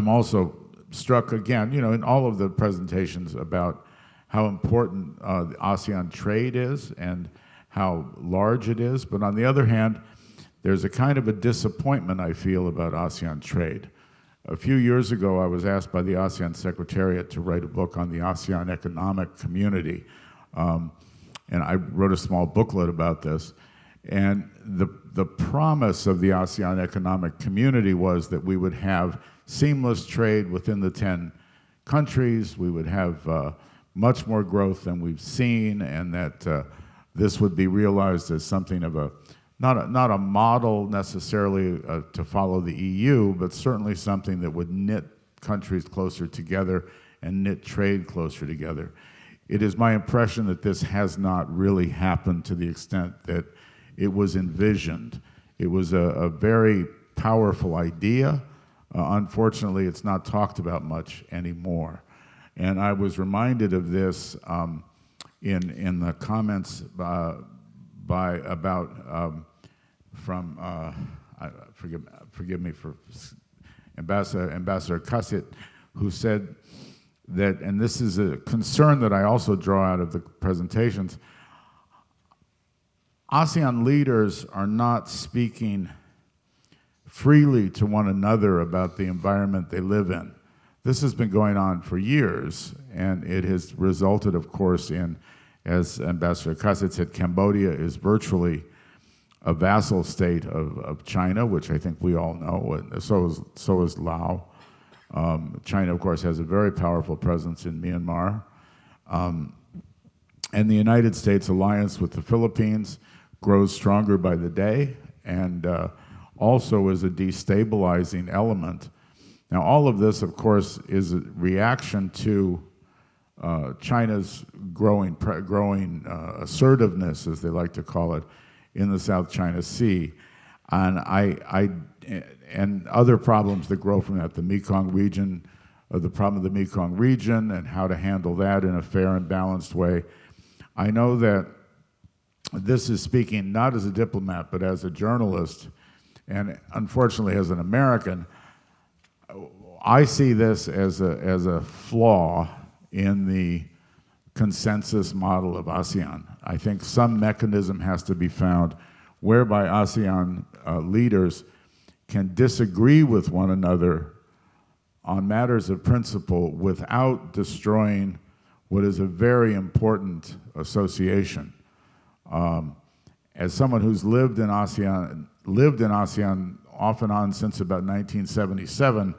also struck again, you know, in all of the presentations about how important the ASEAN trade is and how large it is. But on the other hand, there's a kind of a disappointment I feel about ASEAN trade. A few years ago, I was asked by the ASEAN Secretariat to write a book on the ASEAN economic community. And I wrote a small booklet about this. And the promise of the ASEAN economic community was that we would have seamless trade within the 10 countries, we would have much more growth than we've seen, and that this would be realized as something of a, not a model necessarily to follow the EU, but certainly something that would knit countries closer together and knit trade closer together. It is my impression that this has not really happened to the extent that it was envisioned. It was a very powerful idea. Unfortunately, it's not talked about much anymore. And I was reminded of this in the comments forgive me for Ambassador Kassit, who said that, and this is a concern that I also draw out of the presentations, ASEAN leaders are not speaking freely to one another about the environment they live in. This has been going on for years, and it has resulted, of course, in, as Ambassador Kassit said, Cambodia is virtually a vassal state of China, which I think we all know, and so is Laos. China, of course, has a very powerful presence in Myanmar. And the United States alliance with the Philippines grows stronger by the day, and also is a destabilizing element. Now, all of this, of course, is a reaction to China's growing assertiveness, as they like to call it, in the South China Sea, and other problems that grow from that, the Mekong region, the problem of the Mekong region, and how to handle that in a fair and balanced way. I know that this is speaking not as a diplomat, but as a journalist, and unfortunately as an American. I see this as a flaw in the consensus model of ASEAN. I think some mechanism has to be found whereby ASEAN leaders can disagree with one another on matters of principle without destroying what is a very important association. As someone who's lived in ASEAN off and on since about 1977,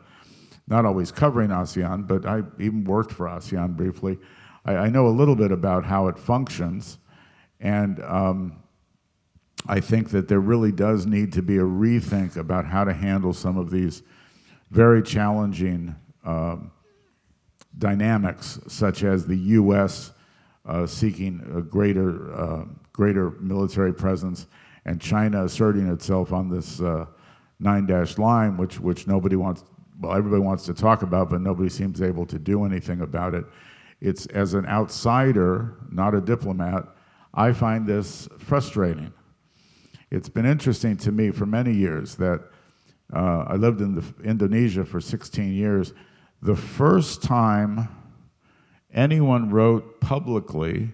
not always covering ASEAN, but I even worked for ASEAN briefly. I know a little bit about how it functions, and I think that there really does need to be a rethink about how to handle some of these very challenging dynamics, such as the U.S. Seeking a greater military presence, and China asserting itself on this 9-dash line, which nobody wants. Well, everybody wants to talk about, but nobody seems able to do anything about it. It's, as an outsider, not a diplomat, I find this frustrating. It's been interesting to me for many years that I lived in Indonesia for 16 years. The first time anyone wrote publicly,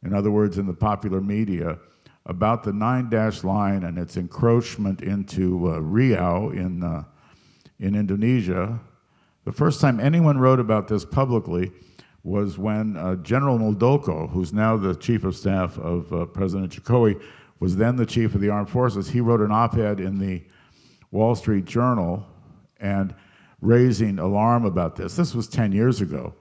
in other words, in the popular media, about the 9-dash line and its encroachment into Riau in Indonesia, the first time anyone wrote about this publicly was when General Muldoko, who's now the chief of staff of President Jokowi, was then the chief of the armed forces. He wrote an op-ed in the Wall Street Journal and raising alarm about this. This was 10 years ago,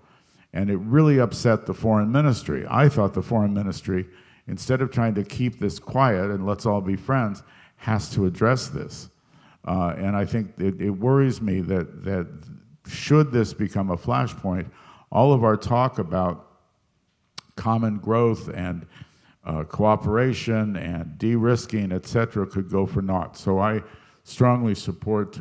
and it really upset the foreign ministry. I thought the foreign ministry, instead of trying to keep this quiet and let's all be friends, has to address this. And I think it worries me that should this become a flashpoint, all of our talk about common growth and cooperation and de-risking, et cetera, could go for naught. So I strongly support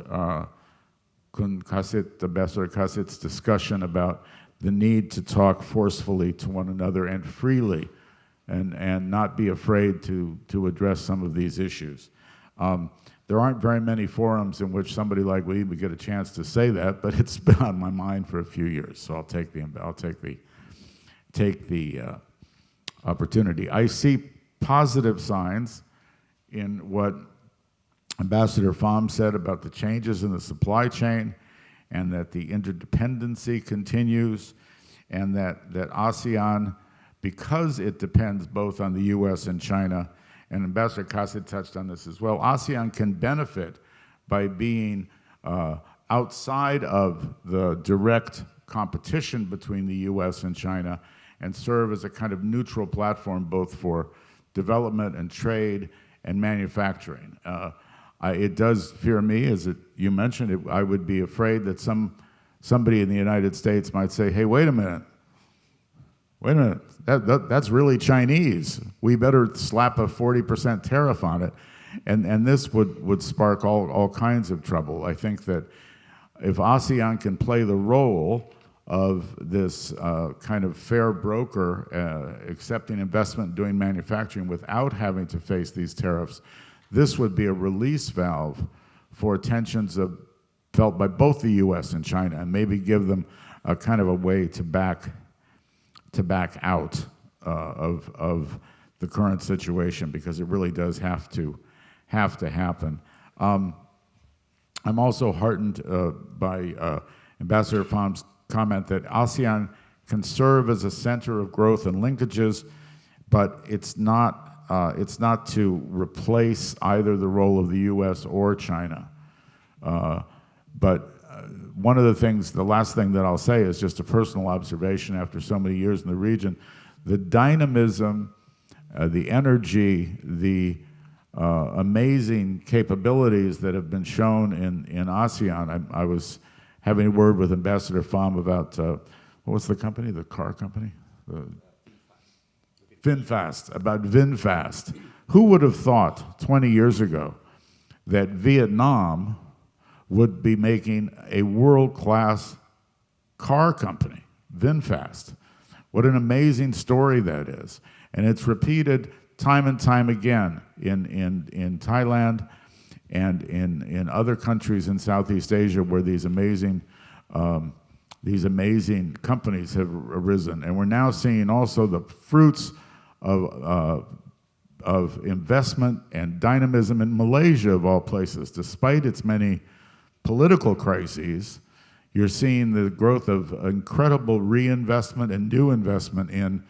Ambassador Kasit's discussion about the need to talk forcefully to one another and freely, and not be afraid to address some of these issues. There aren't very many forums in which somebody like me would get a chance to say that, but it's been on my mind for a few years, so I'll take the opportunity. I see positive signs in what Ambassador Pham said about the changes in the supply chain, and that the interdependency continues, and that ASEAN, because it depends both on the US and China, and Ambassador Kasit touched on this as well, ASEAN can benefit by being outside of the direct competition between the US and China, and serve as a kind of neutral platform both for development and trade and manufacturing. It does fear me, as you mentioned, I would be afraid that somebody in the United States might say, hey, wait a minute, that's really Chinese. We better slap a 40% tariff on it. And this would spark all kinds of trouble. I think that if ASEAN can play the role of this kind of fair broker, accepting investment, doing manufacturing without having to face these tariffs, this would be a release valve for tensions felt by both the US and China, and maybe give them a kind of a way to back out of the current situation, because it really does have to happen. I'm also heartened by Ambassador Pham's comment that ASEAN can serve as a center of growth and linkages, but it's not to replace either the role of the US or China. But one of the things, the last thing that I'll say is just a personal observation after so many years in the region, the dynamism, the energy, the amazing capabilities that have been shown in ASEAN. I was having a word with Ambassador Pham about, what was the company, the car company? VinFast, about VinFast. Who would have thought 20 years ago that Vietnam would be making a world-class car company, VinFast? What an amazing story that is. And it's repeated time and time again in Thailand and in other countries in Southeast Asia where these amazing companies have arisen. And we're now seeing also the fruits of investment and dynamism in Malaysia, of all places. Despite its many political crises, you're seeing the growth of incredible reinvestment and new investment in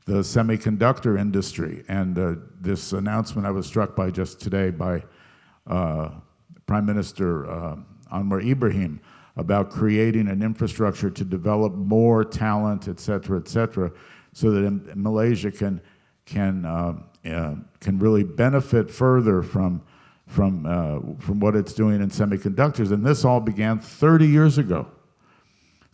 the semiconductor industry. And this announcement I was struck by just today by Prime Minister Anwar Ibrahim about creating an infrastructure to develop more talent, et cetera, so that Malaysia can really benefit further from what it's doing in semiconductors. And this all began 30 years ago.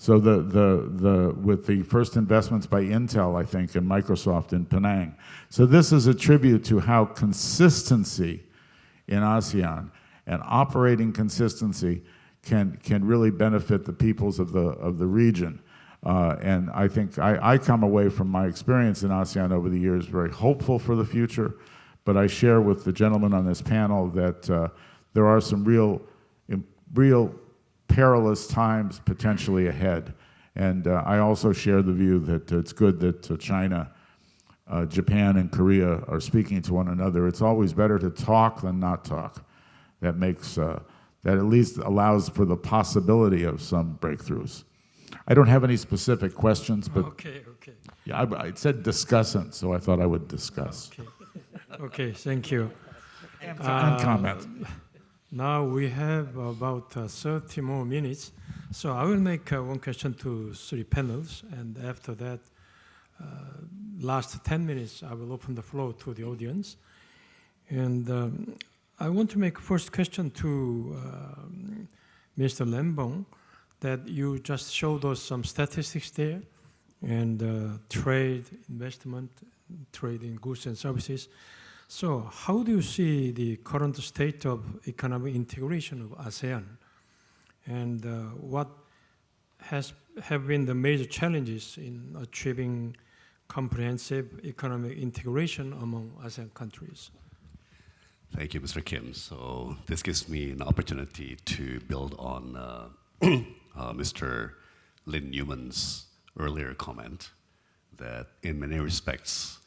So with the first investments by Intel, I think, and Microsoft in Penang. So this is a tribute to how consistency in ASEAN and operating consistency can really benefit the peoples of the region. And I think I come away from my experience in ASEAN over the years very hopeful for the future, but I share with the gentlemen on this panel that there are some real perilous times potentially ahead. And I also share the view that it's good that China, Japan, and Korea are speaking to one another. It's always better to talk than not talk. That makes, that at least allows for the possibility of some breakthroughs. I don't have any specific questions, but Okay. yeah, I said discussant, so I thought I would discuss. Okay, thank you. And comment. Now we have about 30 more minutes, so I will make one question to three panels, and after that, last 10 minutes, I will open the floor to the audience. And I want to make first question to Mr. Lembong, that you just showed us some statistics there, and trade, investment, trade in goods and services. So how do you see the current state of economic integration of ASEAN? And what have been the major challenges in achieving comprehensive economic integration among ASEAN countries? Thank you, Mr. Kim. So this gives me an opportunity to build on Mr. Lin Newman's earlier comment that in many respects,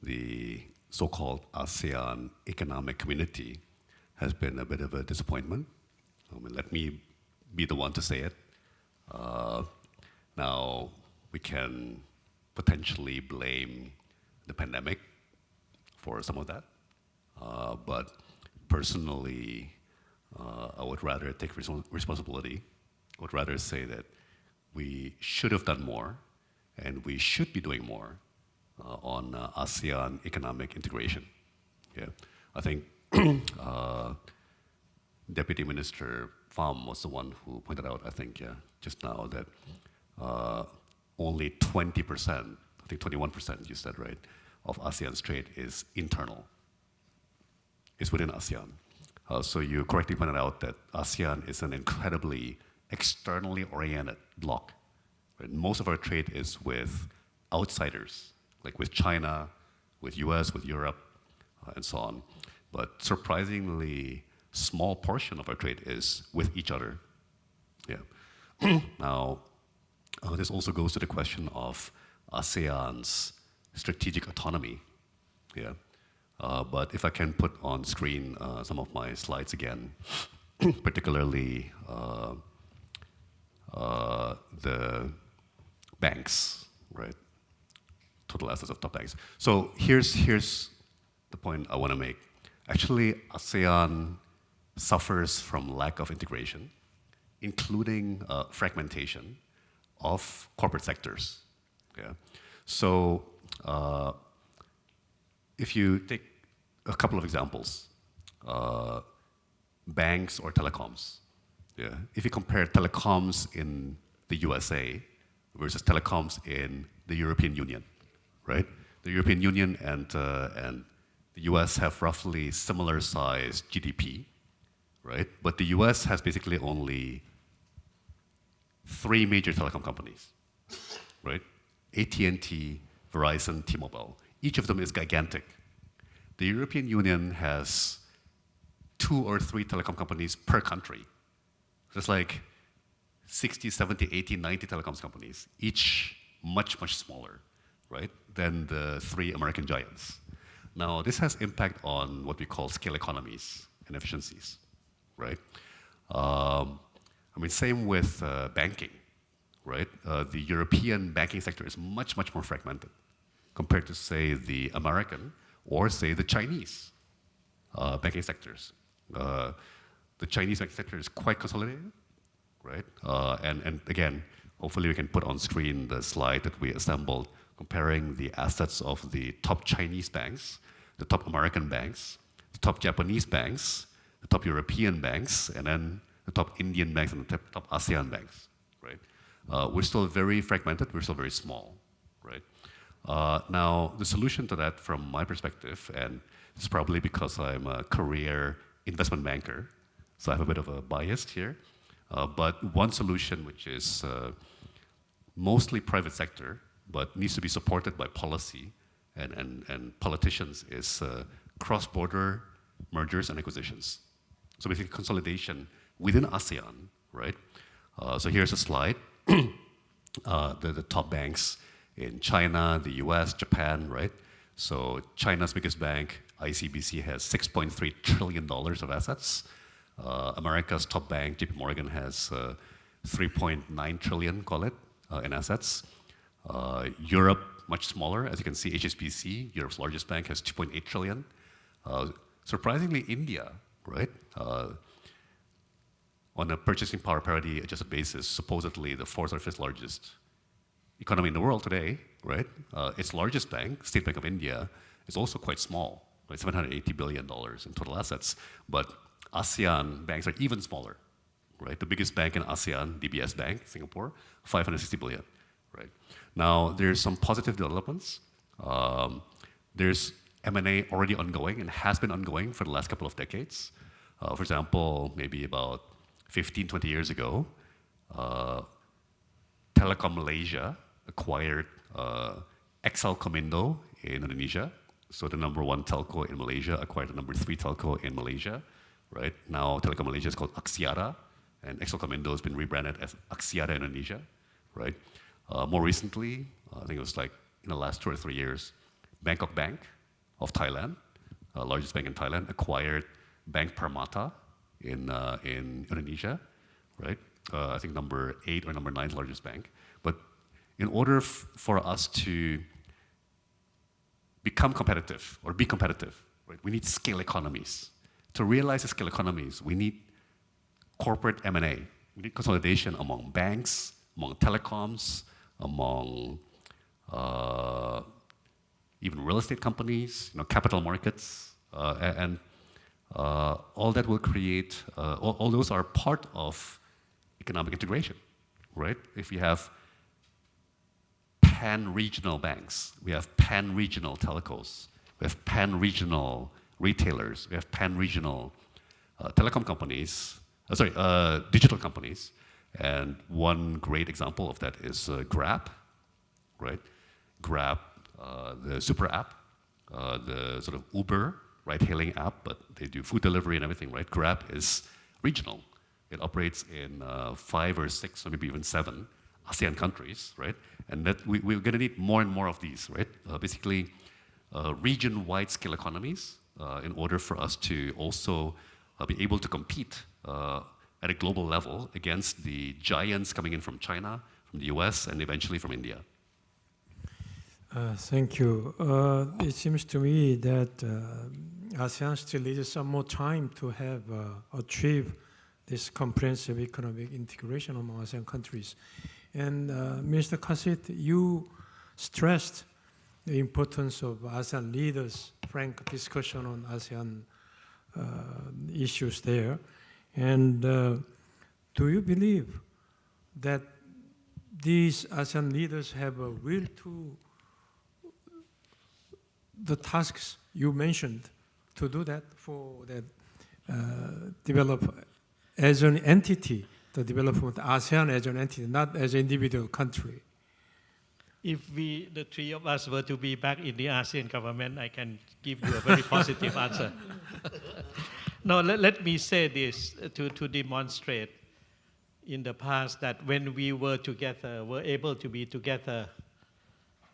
the so-called ASEAN economic community has been a bit of a disappointment. I mean, let me be the one to say it. Now, we can potentially blame the pandemic for some of that. But personally, I would rather take responsibility. I would rather say that we should have done more, and we should be doing more on ASEAN economic integration. Yeah, I think Deputy Minister Pham was the one who pointed out, I think, just now that only 20%, I think 21% you said, right, of ASEAN's trade is internal. It's within ASEAN. So you correctly pointed out that ASEAN is an incredibly externally oriented bloc. Right? Most of our trade is with outsiders, like with China, with US, with Europe, and so on. But surprisingly small portion of our trade is with each other. Yeah. Now, this also goes to the question of ASEAN's strategic autonomy. Yeah. But if I can put on screen some of my slides again, particularly the banks, right? Total assets of top banks. So here's the point I want to make. Actually, ASEAN suffers from lack of integration, including fragmentation of corporate sectors. Yeah. So if you take a couple of examples, banks or telecoms. Yeah. If you compare telecoms in the USA versus telecoms in the European Union, right? The European Union and the US have roughly similar size GDP, right? But the US has basically only 3 major telecom companies, right? AT&T, Verizon, T-Mobile. Each of them is gigantic. The European Union has 2 or 3 telecom companies per country. So it's like 60, 70, 80, 90 telecoms companies, each much, much smaller, right, than the 3 American giants. Now, this has impact on what we call scale economies and efficiencies, right? I mean, same with banking, right? The European banking sector is much, much more fragmented compared to, say, the American or, say, the Chinese banking sectors. The Chinese banking sector is quite consolidated, right? And again, hopefully we can put on screen the slide that we assembled comparing the assets of the top Chinese banks, the top American banks, the top Japanese banks, the top European banks, and then the top Indian banks and the top ASEAN banks, right? we're still very fragmented, we're still very small, right? Now, the solution to that from my perspective, and it's probably because I'm a career investment banker, so I have a bit of a bias here, but one solution which is mostly private sector, but needs to be supported by policy and politicians is cross-border mergers and acquisitions. So basically consolidation within ASEAN, right? So here's a slide. The top banks in China, the US, Japan, right? So China's biggest bank, ICBC, has $6.3 trillion of assets. America's top bank, JP Morgan, has 3.9 trillion, call it, in assets. Europe, much smaller. As you can see, HSBC, Europe's largest bank, has 2.8 trillion. Surprisingly, India, right? On a purchasing power parity adjusted basis, supposedly the fourth or fifth largest economy in the world today, right? Its largest bank, State Bank of India, is also quite small, right? $780 billion in total assets. But ASEAN banks are even smaller, right? The biggest bank in ASEAN, DBS Bank, Singapore, 560 billion, right? Now, there's some positive developments. There's M&A already ongoing and has been ongoing for the last couple of decades. For example, maybe about 15, 20 years ago, Telekom Malaysia acquired XL Komindo in Indonesia. So the number one telco in Malaysia acquired the number 3 telco in Malaysia, right? Now Telekom Malaysia is called Axiata, and XL Komindo has been rebranded as Axiata Indonesia, right? More recently, I think it was like in the last 2 or 3 years, Bangkok Bank of Thailand, largest bank in Thailand, acquired Bank Permata in Indonesia, right? I think number 8 or number 9 largest bank. But in order for us to become competitive or be competitive, right, we need scale economies. To realize the scale economies, we need corporate M&A. We need consolidation among banks, among telecoms, among even real estate companies, capital markets, and all that will create, all those are part of economic integration, right? If we have pan-regional banks, we have pan-regional telcos, we have pan-regional retailers, we have pan-regional telecom companies, digital companies, and one great example of that is Grab, right? Grab, the super app, the sort of Uber ride-hailing app, but they do food delivery and everything, right? Grab is regional. It operates in 5 or 6 or maybe even 7 ASEAN countries, right? And that we're going to need more and more of these, right? Basically, region-wide scale economies in order for us to also be able to compete at a global level against the giants coming in from China, from the US, and eventually from India. Thank you. It seems to me that ASEAN still needs some more time to have achieve this comprehensive economic integration among ASEAN countries. And Mr. Kasit, you stressed the importance of ASEAN leaders' frank discussion on ASEAN issues there. And do you believe that these ASEAN leaders have a will to the tasks you mentioned to do that for that develop as an entity, the development of ASEAN as an entity, not as an individual country? If the 3 of us were to be back in the ASEAN government, I can give you a very positive answer. No, let me say this to demonstrate in the past that when we were together, were able to be together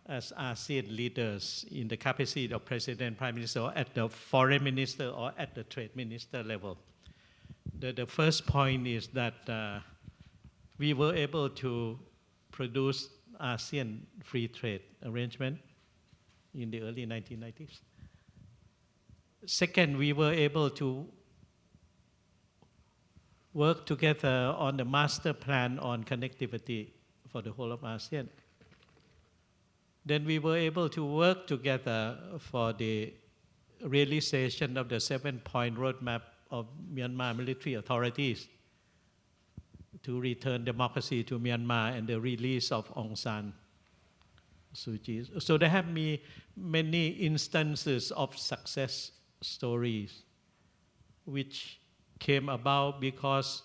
as ASEAN leaders in the capacity of President, Prime Minister, or at the Foreign Minister or at the Trade Minister level. The first point is that we were able to produce ASEAN free trade arrangement in the early 1990s. Second, we were able to work together on the master plan on connectivity for the whole of ASEAN. Then we were able to work together for the realization of the 7-point roadmap of Myanmar military authorities to return democracy to Myanmar and the release of Aung San Suu Kyi. So there have been many instances of success stories which came about because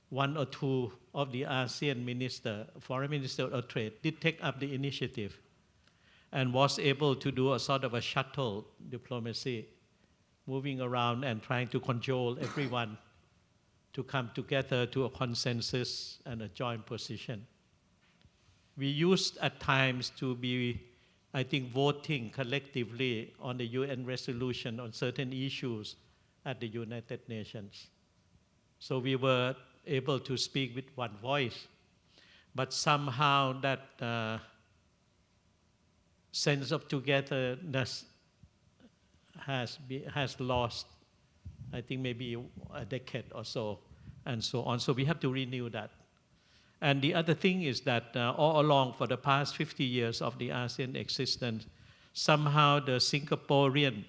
one or two of the ASEAN foreign minister of trade did take up the initiative and was able to do a sort of a shuttle diplomacy, moving around and trying to control everyone to come together to a consensus and a joint position. We used at times to be, I think, voting collectively on the UN resolution on certain issues at the United Nations. So we were able to speak with one voice, but somehow that sense of togetherness has lost, I think maybe a decade or so, and so on. So we have to renew that. And the other thing is that all along for the past 50 years of the ASEAN existence, somehow the Singaporean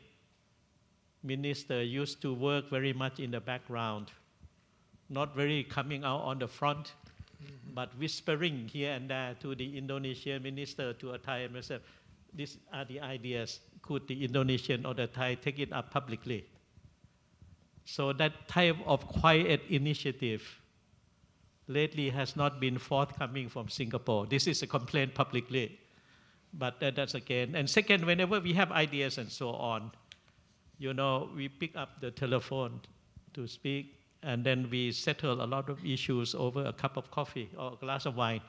minister used to work very much in the background, not very coming out on the front, but whispering here and there to the Indonesian minister, to a Thai minister, these are the ideas. Could the Indonesian or the Thai take it up publicly? So that type of quiet initiative lately has not been forthcoming from Singapore. This is a complaint publicly, but that's again. And second, whenever we have ideas and so on, we pick up the telephone to speak, and then we settle a lot of issues over a cup of coffee or a glass of wine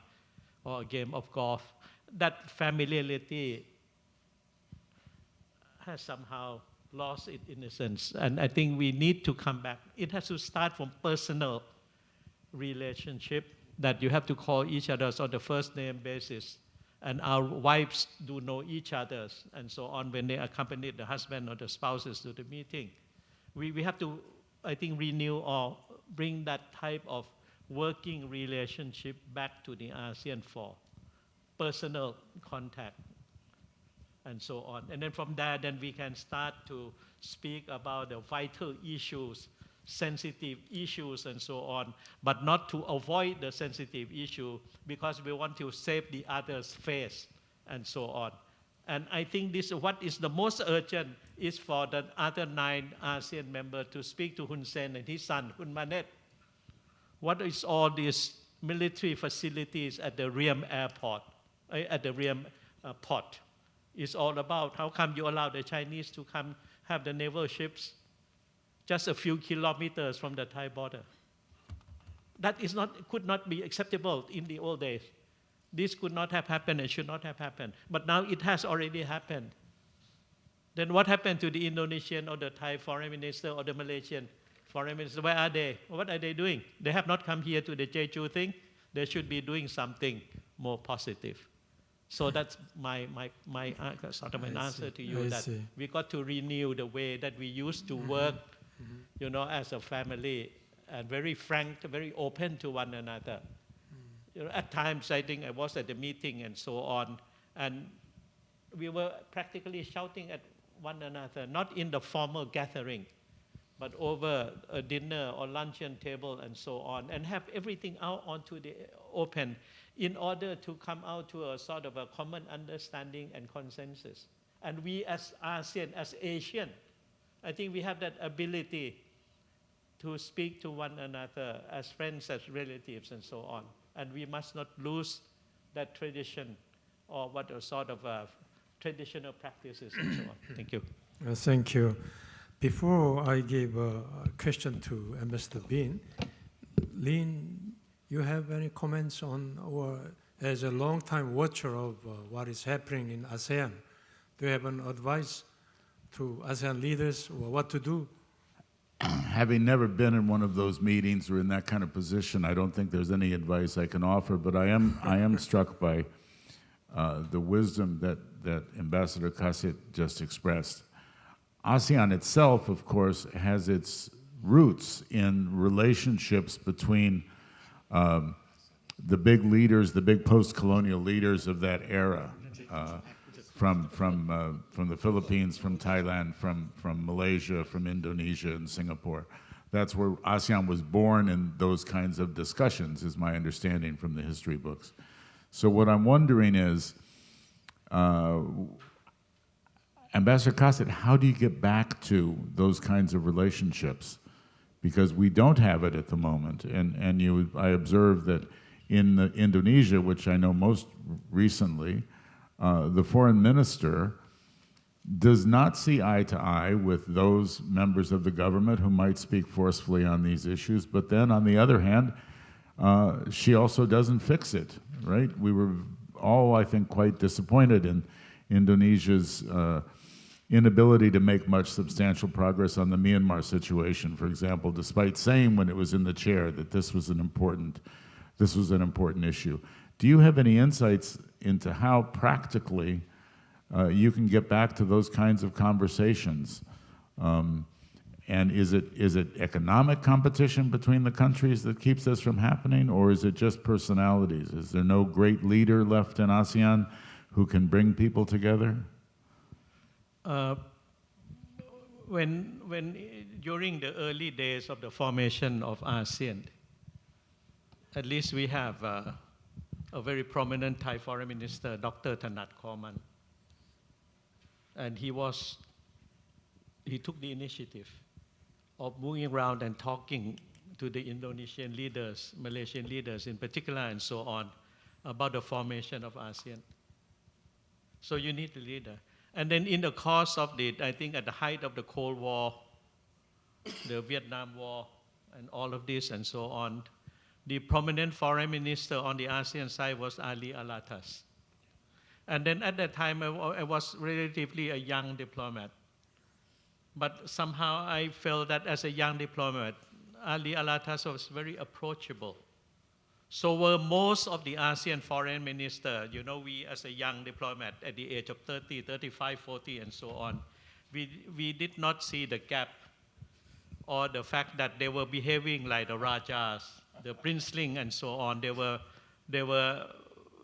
or a game of golf. That familiarity has somehow lost its innocence, and I think we need to come back. It has to start from personal relationship, that you have to call each other on the first name basis, and our wives do know each other and so on when they accompany the husband or the spouses to the meeting. We have to, I think, renew or bring that type of working relationship back to the ASEAN for personal contact and so on. And then from there, then we can start to speak about the vital issues, sensitive issues and so on, but not to avoid the sensitive issue because we want to save the other's face and so on. And I think what is the most urgent is for the other 9 ASEAN members to speak to Hun Sen and his son, Hun Manet. What is all these military facilities at the Riem airport, at the Riem port? Is all about. How come you allow the Chinese to come have the naval ships just a few kilometers from the Thai border? That could not be acceptable in the old days. This could not have happened and should not have happened. But now it has already happened. Then what happened to the Indonesian or the Thai foreign minister or the Malaysian foreign minister? Where are they? What are they doing? They have not come here to the Jeju thing. They should be doing something more positive. So that's my sort of an answer to you, that we got to renew the way that we used to work, as a family, and very frank, very open to one another. At times, I think I was at the meeting and so on, and we were practically shouting at one another, not in the formal gathering, but over a dinner or luncheon table and so on, and have everything out onto the open in order to come out to a sort of a common understanding and consensus. And we as ASEAN, as Asian, I think we have that ability to speak to one another as friends, as relatives, and so on. And we must not lose that tradition or what are sort of traditional practices and so on. Thank you. Thank you. Before I give a question to Ambassador Bin, Lin, you have any comments on, or as a long-time watcher of what is happening in ASEAN, do you have an advice to ASEAN leaders or what to do? Having never been in one of those meetings or in that kind of position, I don't think there's any advice I can offer, but I am struck by the wisdom that Ambassador Kassit just expressed. ASEAN itself, of course, has its roots in relationships between the big leaders, the big post-colonial leaders of that era, from the Philippines, from Thailand, from Malaysia, from Indonesia and Singapore. that's where ASEAN was born in those kinds of discussions, is my understanding from the history books. So what I'm wondering is, Ambassador Cossett, how do you get back to those kinds of relationships? Because we don't have it at the moment. And I observed that in Indonesia, which I know most recently, the foreign minister does not see eye to eye with those members of the government who might speak forcefully on these issues. But then on the other hand, she also doesn't fix it, right? We were all, I think, quite disappointed in Indonesia's inability to make much substantial progress on the Myanmar situation, for example, despite saying when it was in the chair that this was an important issue. Do you have any insights into how practically you can get back to those kinds of conversations? And is it economic competition between the countries that keeps this from happening, or is it just personalities? Is there no great leader left in ASEAN who can bring people together? When during the early days of the formation of ASEAN, at least we have a very prominent Thai foreign minister, Dr. Thanat Korman, and he took the initiative of moving around and talking to the Indonesian leaders, Malaysian leaders in particular, and so on, about the formation of ASEAN. So you need a leader. And then in the course of I think at the height of the Cold War, the Vietnam War, and all of this and so on, the prominent foreign minister on the ASEAN side was Ali Alatas. And then at that time, I was relatively a young diplomat. But somehow I felt that as a young diplomat, Ali Alatas was very approachable. So were most of the ASEAN foreign ministers. We as a young diplomat at the age of 30, 35, 40, and so on, we did not see the gap or the fact that they were behaving like the Rajas, the princeling, and so on. They were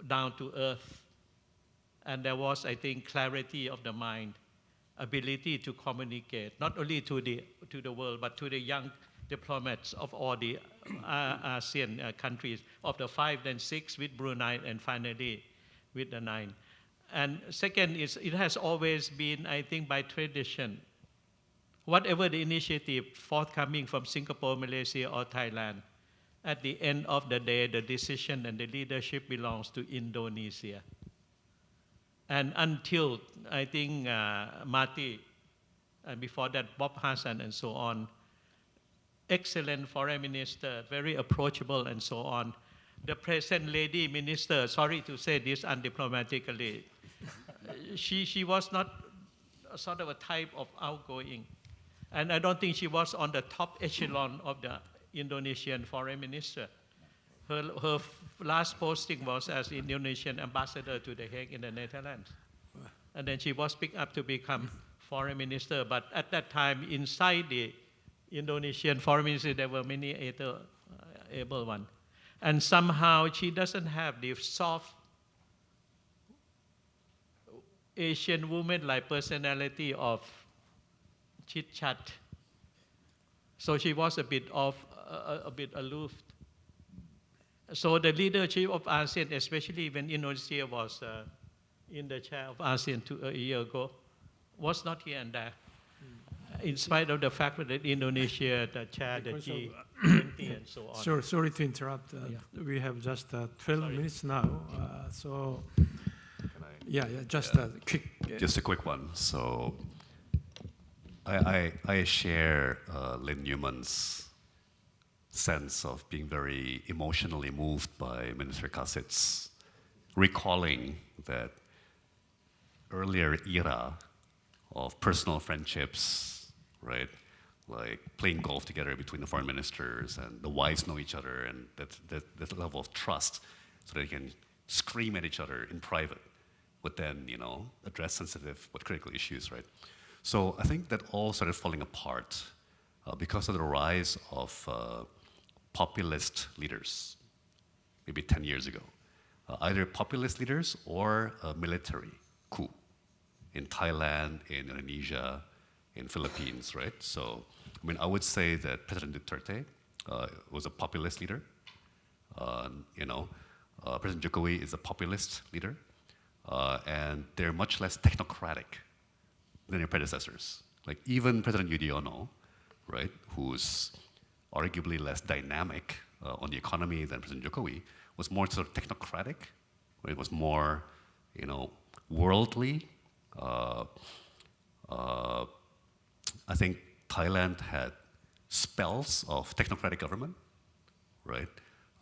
down to earth. And there was, I think, clarity of the mind, ability to communicate, not only to the world, but to the young diplomats of all the ASEAN countries, of the 5, then 6 with Brunei, and finally with the 9. And second is, it has always been, I think, by tradition, whatever the initiative forthcoming from Singapore, Malaysia, or Thailand, at the end of the day, the decision and the leadership belongs to Indonesia. And until, I think, Mati, and before that, Bob Hassan, and so on, excellent foreign minister, very approachable, and so on. The present lady minister, sorry to say this undiplomatically, she was not sort of a type of outgoing. And I don't think she was on the top echelon of the Indonesian foreign minister. Her last posting was as Indonesian ambassador to The Hague in the Netherlands. And then she was picked up to become foreign minister. But at that time, inside the Indonesian foreign ministry, there were many able ones. And somehow she doesn't have the soft Asian woman-like personality of chit-chat. So she was a bit aloof. So the leadership of ASEAN, especially when Indonesia was in the chair of ASEAN a year ago, was not here and there. In spite of the fact that Indonesia, the chair, the G20, and so on. Sorry to interrupt. We have just 12 minutes now. Just a quick. Just a quick one. So I share Lynn Newman's sense of being very emotionally moved by Minister Kassett's recalling that earlier era of personal friendships, right? Like playing golf together between the foreign ministers, and the wives know each other, and that level of trust, so they can scream at each other in private, but then address sensitive but critical issues, right? So I think that all started falling apart because of the rise of populist leaders, maybe 10 years ago. Either populist leaders or a military coup in Thailand, in Indonesia, in Philippines, right? So I mean, I would say that President Duterte was a populist leader. President Jokowi is a populist leader, and they're much less technocratic than their predecessors. Like even President Yudhoyono, right, who's arguably less dynamic on the economy than President Jokowi, was more sort of technocratic. Right? It was more, worldly. I think Thailand had spells of technocratic government, right?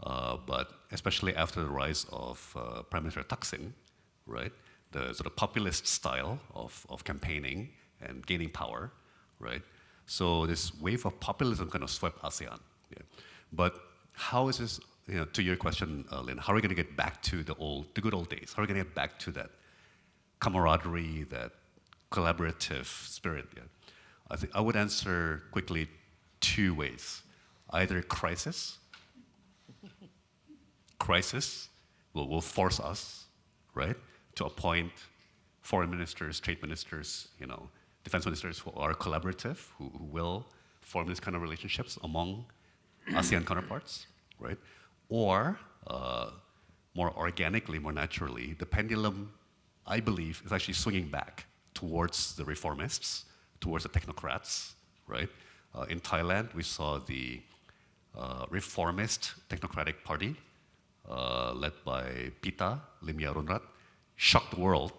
But especially after the rise of Prime Minister Thaksin, right? The sort of populist style of campaigning and gaining power, right? So this wave of populism kind of swept ASEAN. Yeah. But how is this, to your question, Lynn, how are we going to get back to the good old days? How are we going to get back to that camaraderie, that collaborative spirit? Yeah. I think I would answer quickly 2 ways. Either crisis will force us, right, to appoint foreign ministers, trade ministers, defense ministers who are collaborative, who will form this kind of relationships among ASEAN counterparts, right? Or more organically, more naturally, the pendulum, I believe, is actually swinging back towards the reformists, towards the technocrats, right? In Thailand, we saw the reformist technocratic party led by Pita Limjaroenrat shocked the world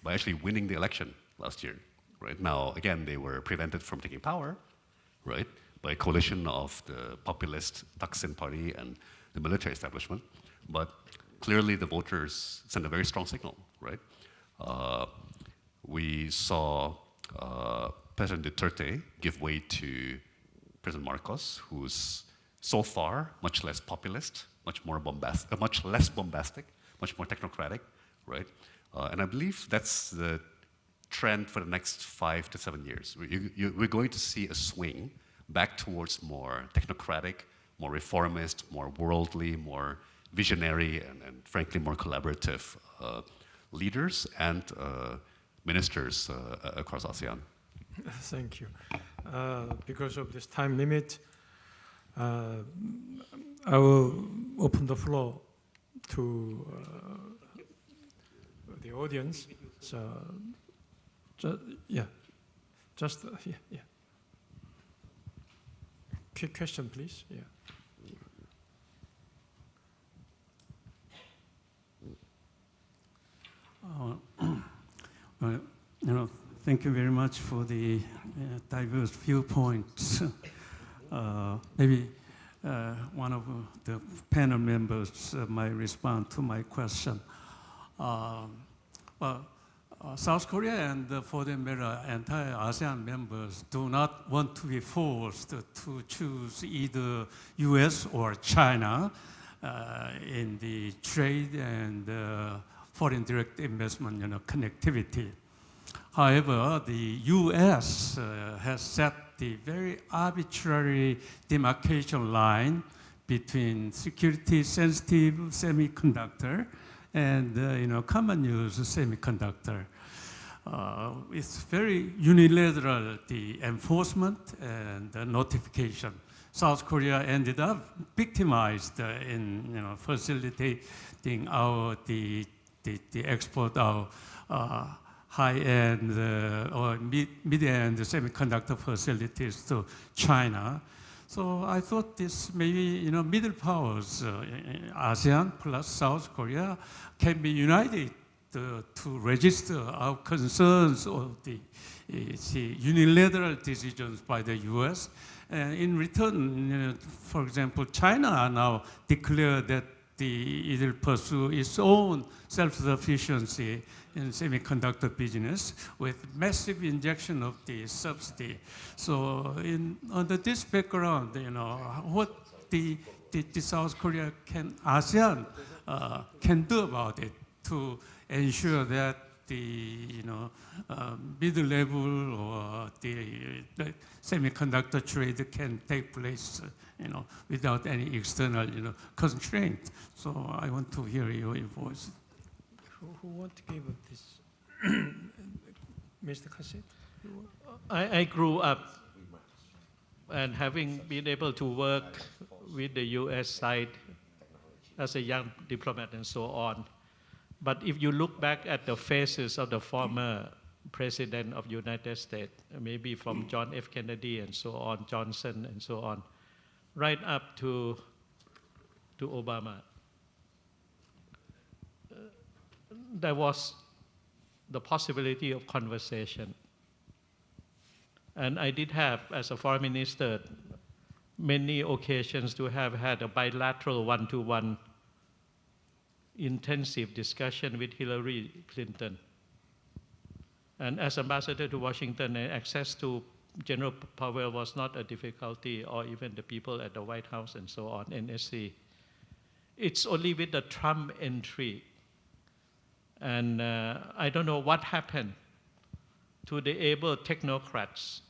by actually winning the election last year. Right now, again, they were prevented from taking power, right, by a coalition of the populist Thaksin party and the military establishment. But clearly, the voters sent a very strong signal, right? We saw President Duterte give way to President Marcos, who's so far much less populist, much less bombastic, much more technocratic, right? And I believe that's the trend for the next 5 to 7 years. We're going to see a swing back towards more technocratic, more reformist, more worldly, more visionary, and frankly, more collaborative leaders and ministers across ASEAN. Thank you. Because of this time limit, I will open the floor to the audience. So, yeah. Quick question, please. Yeah. Thank you very much for the diverse viewpoints. Maybe one of the panel members might respond to my question. South Korea and, for that matter, entire ASEAN members do not want to be forced to choose either US or China in the trade and foreign direct investment connectivity. However, the US has set the very arbitrary demarcation line between security-sensitive semiconductor and common use semiconductor. It's very unilateral, the enforcement and the notification. South Korea ended up victimized in facilitating the export of high-end or mid-end semiconductor facilities to China. So I thought this maybe middle powers, ASEAN plus South Korea, can be united to register our concerns of the unilateral decisions by the U.S. And in return, for example, China now declared that it will pursue its own self-sufficiency in semiconductor business with massive injection of the subsidy. So under this background, what the South Korea ASEAN can do about it to ensure that the middle level or the semiconductor trade can take place without any external constraint. So I want to hear your voice. Who want to give this? Mr. Kassit? I grew up and having been able to work with the US side as a young diplomat and so on. But if you look back at the faces of the former president of United States, maybe from John F. Kennedy and so on, Johnson and so on, right up to Obama, there was the possibility of conversation. And I did have, as a foreign minister, many occasions to have had a bilateral one-to-one intensive discussion with Hillary Clinton. And as ambassador to Washington, access to General Powell was not a difficulty, or even the people at the White House and so on, NSC. It's only with the Trump entry. And I don't know what happened to the able technocrats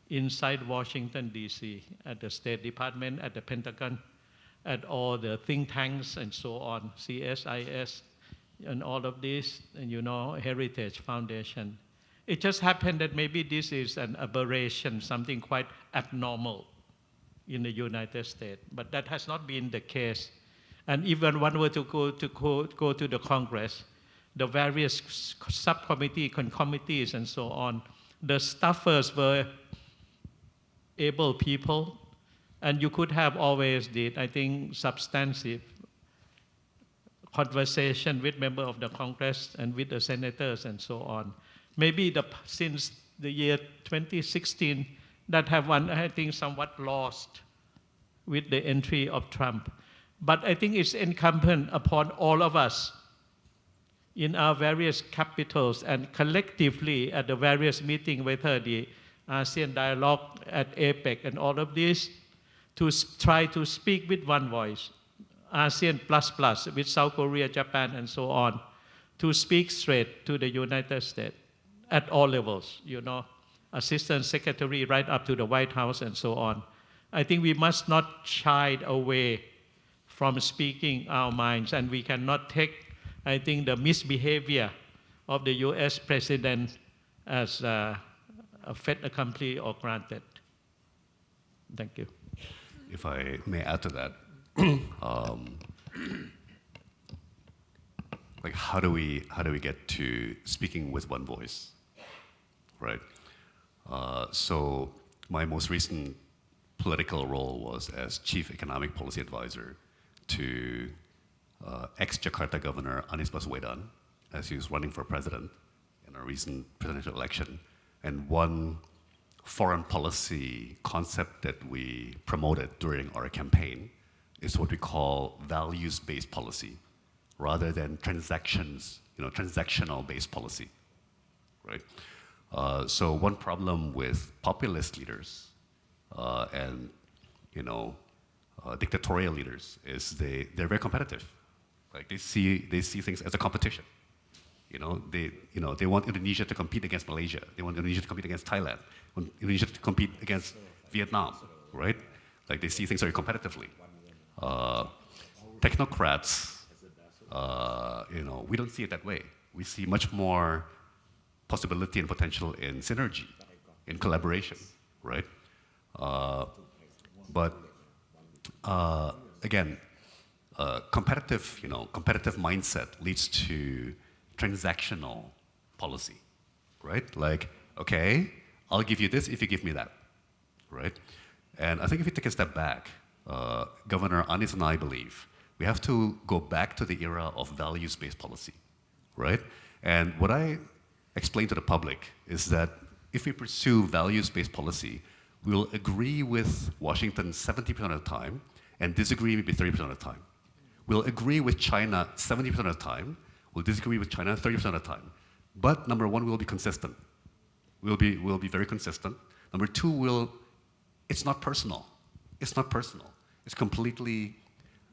inside Washington, D.C., at the State Department, at the Pentagon, at all the think tanks and so on, CSIS, and all of this, and Heritage Foundation. It just happened that maybe this is an aberration, something quite abnormal in the United States, but that has not been the case. And even one were to go to the Congress, the various subcommittees, committees, and so on, the staffers were able people, and you could have always did, I think, substantive conversation with members of the Congress and with the senators and so on. Maybe since the year 2016, that have one, I think, somewhat lost with the entry of Trump. But I think it's incumbent upon all of us in our various capitals and collectively at the various meetings, whether the ASEAN dialogue at APEC and all of this, to try to speak with one voice, ASEAN plus with South Korea, Japan, and so on, to speak straight to the United States at all levels, Assistant Secretary right up to the White House and so on. I think we must not shy away from speaking our minds, and we cannot take, I think, the misbehavior of the US president as a fait accompli or granted. Thank you. If I may add to that, like how do we get to speaking with one voice, right? So my most recent political role was as Chief Economic Policy Advisor to ex-Jakarta Governor Anies Baswedan as he was running for president in a recent presidential election. And one foreign policy concept that we promoted during our campaign is what we call values-based policy, rather than transactional-based policy, right? So one problem with populist leaders and dictatorial leaders is they're very competitive. Like they see things as a competition. They want Indonesia to compete against Malaysia. They want Indonesia to compete against Thailand. They want Indonesia to compete against Vietnam, right? Like they see things very competitively. Technocrats, we don't see it that way. We see much more possibility and potential in synergy, in collaboration, right? But again, competitive mindset leads to transactional policy, right? Like, okay, I'll give you this if you give me that, right? And I think if you take a step back, Governor Anies and I believe we have to go back to the era of values-based policy, right? And what I explain to the public is that if we pursue values-based policy, we will agree with Washington 70% of the time and disagree maybe 30% of the time. We'll agree with China 70% of the time, we'll disagree with China 30% of the time. But number one, we'll be consistent. We'll be very consistent. Number two, it's not personal. It's not personal. It's completely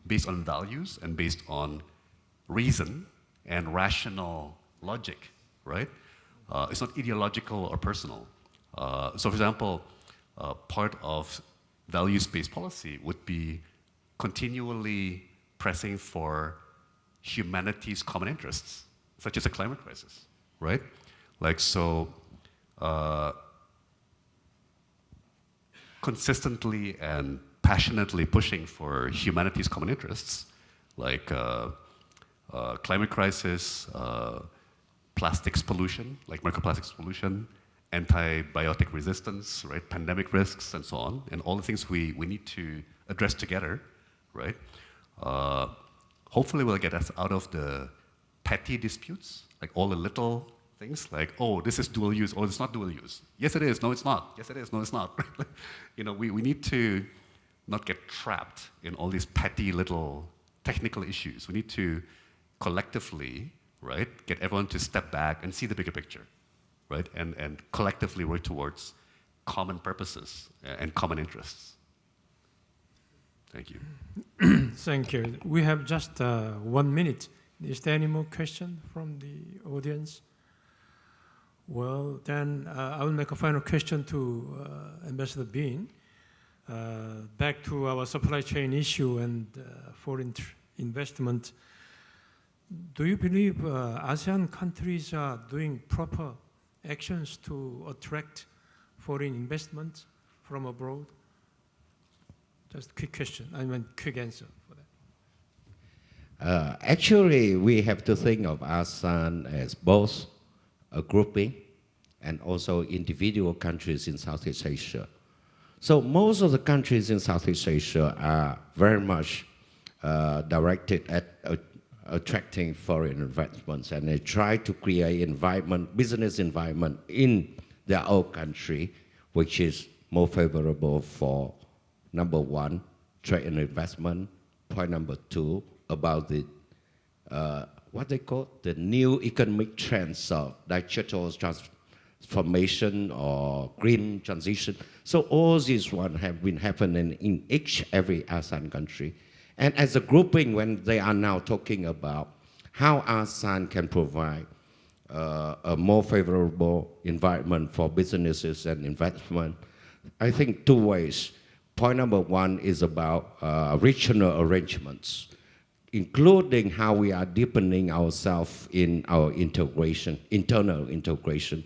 based on values and based on reason and rational logic, right? It's not ideological or personal. So for example, part of values-based policy would be continually pressing for humanity's common interests, such as the climate crisis, right? Like so, consistently and passionately pushing for humanity's common interests, like climate crisis, plastics pollution, like microplastics pollution, antibiotic resistance, right, pandemic risks, and so on, and all the things we need to address together, right? Hopefully we'll get us out of the petty disputes, like all the little things, like, oh, this is dual use, oh, it's not dual use. Yes, it is, no, it's not. Yes, it is, no, it's not. You know, we need to not get trapped in all these petty little technical issues. We need to collectively, right, get everyone to step back and see the bigger picture, right, and collectively work towards common purposes and common interests. Thank you. Thank you. We have just 1 minute. Is there any more question from the audience? Well, then I will make a final question to Ambassador Bean. Back to our supply chain issue and foreign investment. Do you believe ASEAN countries are doing proper actions to attract foreign investment from abroad? Just a quick question, I mean quick answer for that. Actually, we have to think of ASEAN as both a grouping and also individual countries in Southeast Asia. So most of the countries in Southeast Asia are very much directed at attracting foreign investments, and they try to create business environment in their own country, which is more favorable for, number one, trade and investment. Point number two, about the what they call the new economic trends of digital transformation or green transition. So all these ones have been happening in every ASEAN country. And as a grouping, when they are now talking about how ASEAN can provide a more favorable environment for businesses and investment, I think two ways. Point number one is about regional arrangements, including how we are deepening ourselves in our integration, internal integration.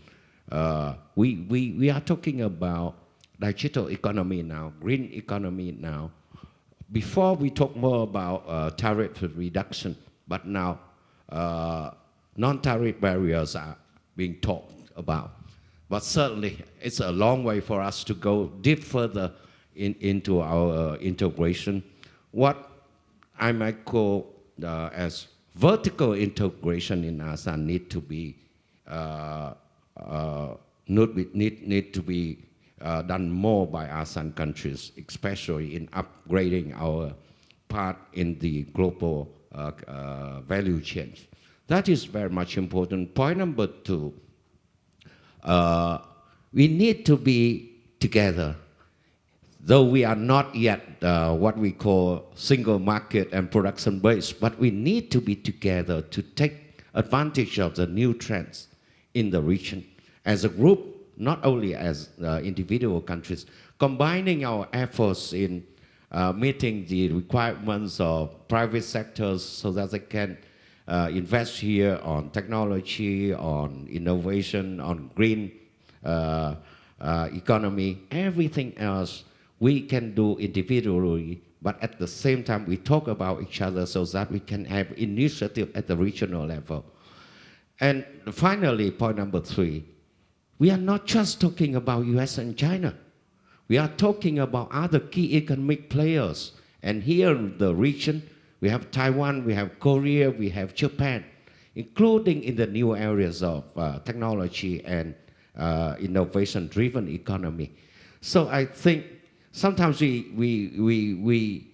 We are talking about digital economy now, green economy now. Before we talk more about tariff reduction, but now non-tariff barriers are being talked about. But certainly it's a long way for us to go deep further into our integration. What I might call as vertical integration in ASEAN need to be done more by ASEAN countries, especially in upgrading our part in the global value chain. That is very much important. Point number two, we need to be together. Though we are not yet what we call single market and production based, but we need to be together to take advantage of the new trends in the region. As a group, not only as individual countries, combining our efforts in meeting the requirements of private sectors so that they can invest here on technology, on innovation, on green economy, everything else we can do individually, but at the same time we talk about each other so that we can have initiative at the regional level. And finally, point number three, we are not just talking about US and China. We are talking about other key economic players. And here in the region, we have Taiwan, we have Korea, we have Japan, including in the new areas of technology and innovation-driven economy. So I think sometimes we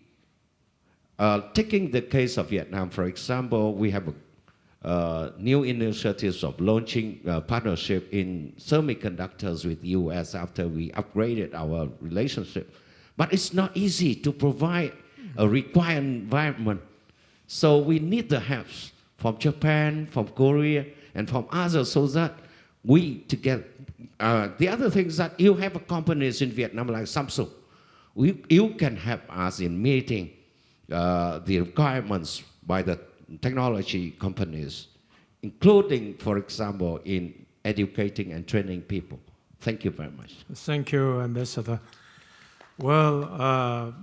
taking the case of Vietnam, for example, we have new initiatives of launching partnership in semiconductors with the US after we upgraded our relationship. But it's not easy to provide a required environment. So we need the help from Japan, from Korea, and from others so that we together. The other thing is that you have companies in Vietnam like Samsung. You can help us in meeting the requirements by the technology companies, including, for example, in educating and training people. Thank you very much. Thank you, Ambassador. Well,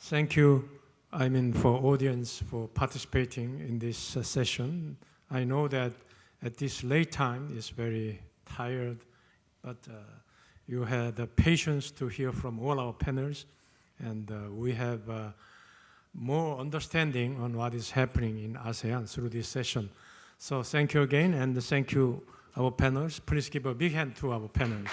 thank you, for audience for participating in this session. I know that at this late time it's very tired, but you had the patience to hear from all our panels, and we have more understanding on what is happening in ASEAN through this session. So thank you again, and thank you, our panels. Please give a big hand to our panels.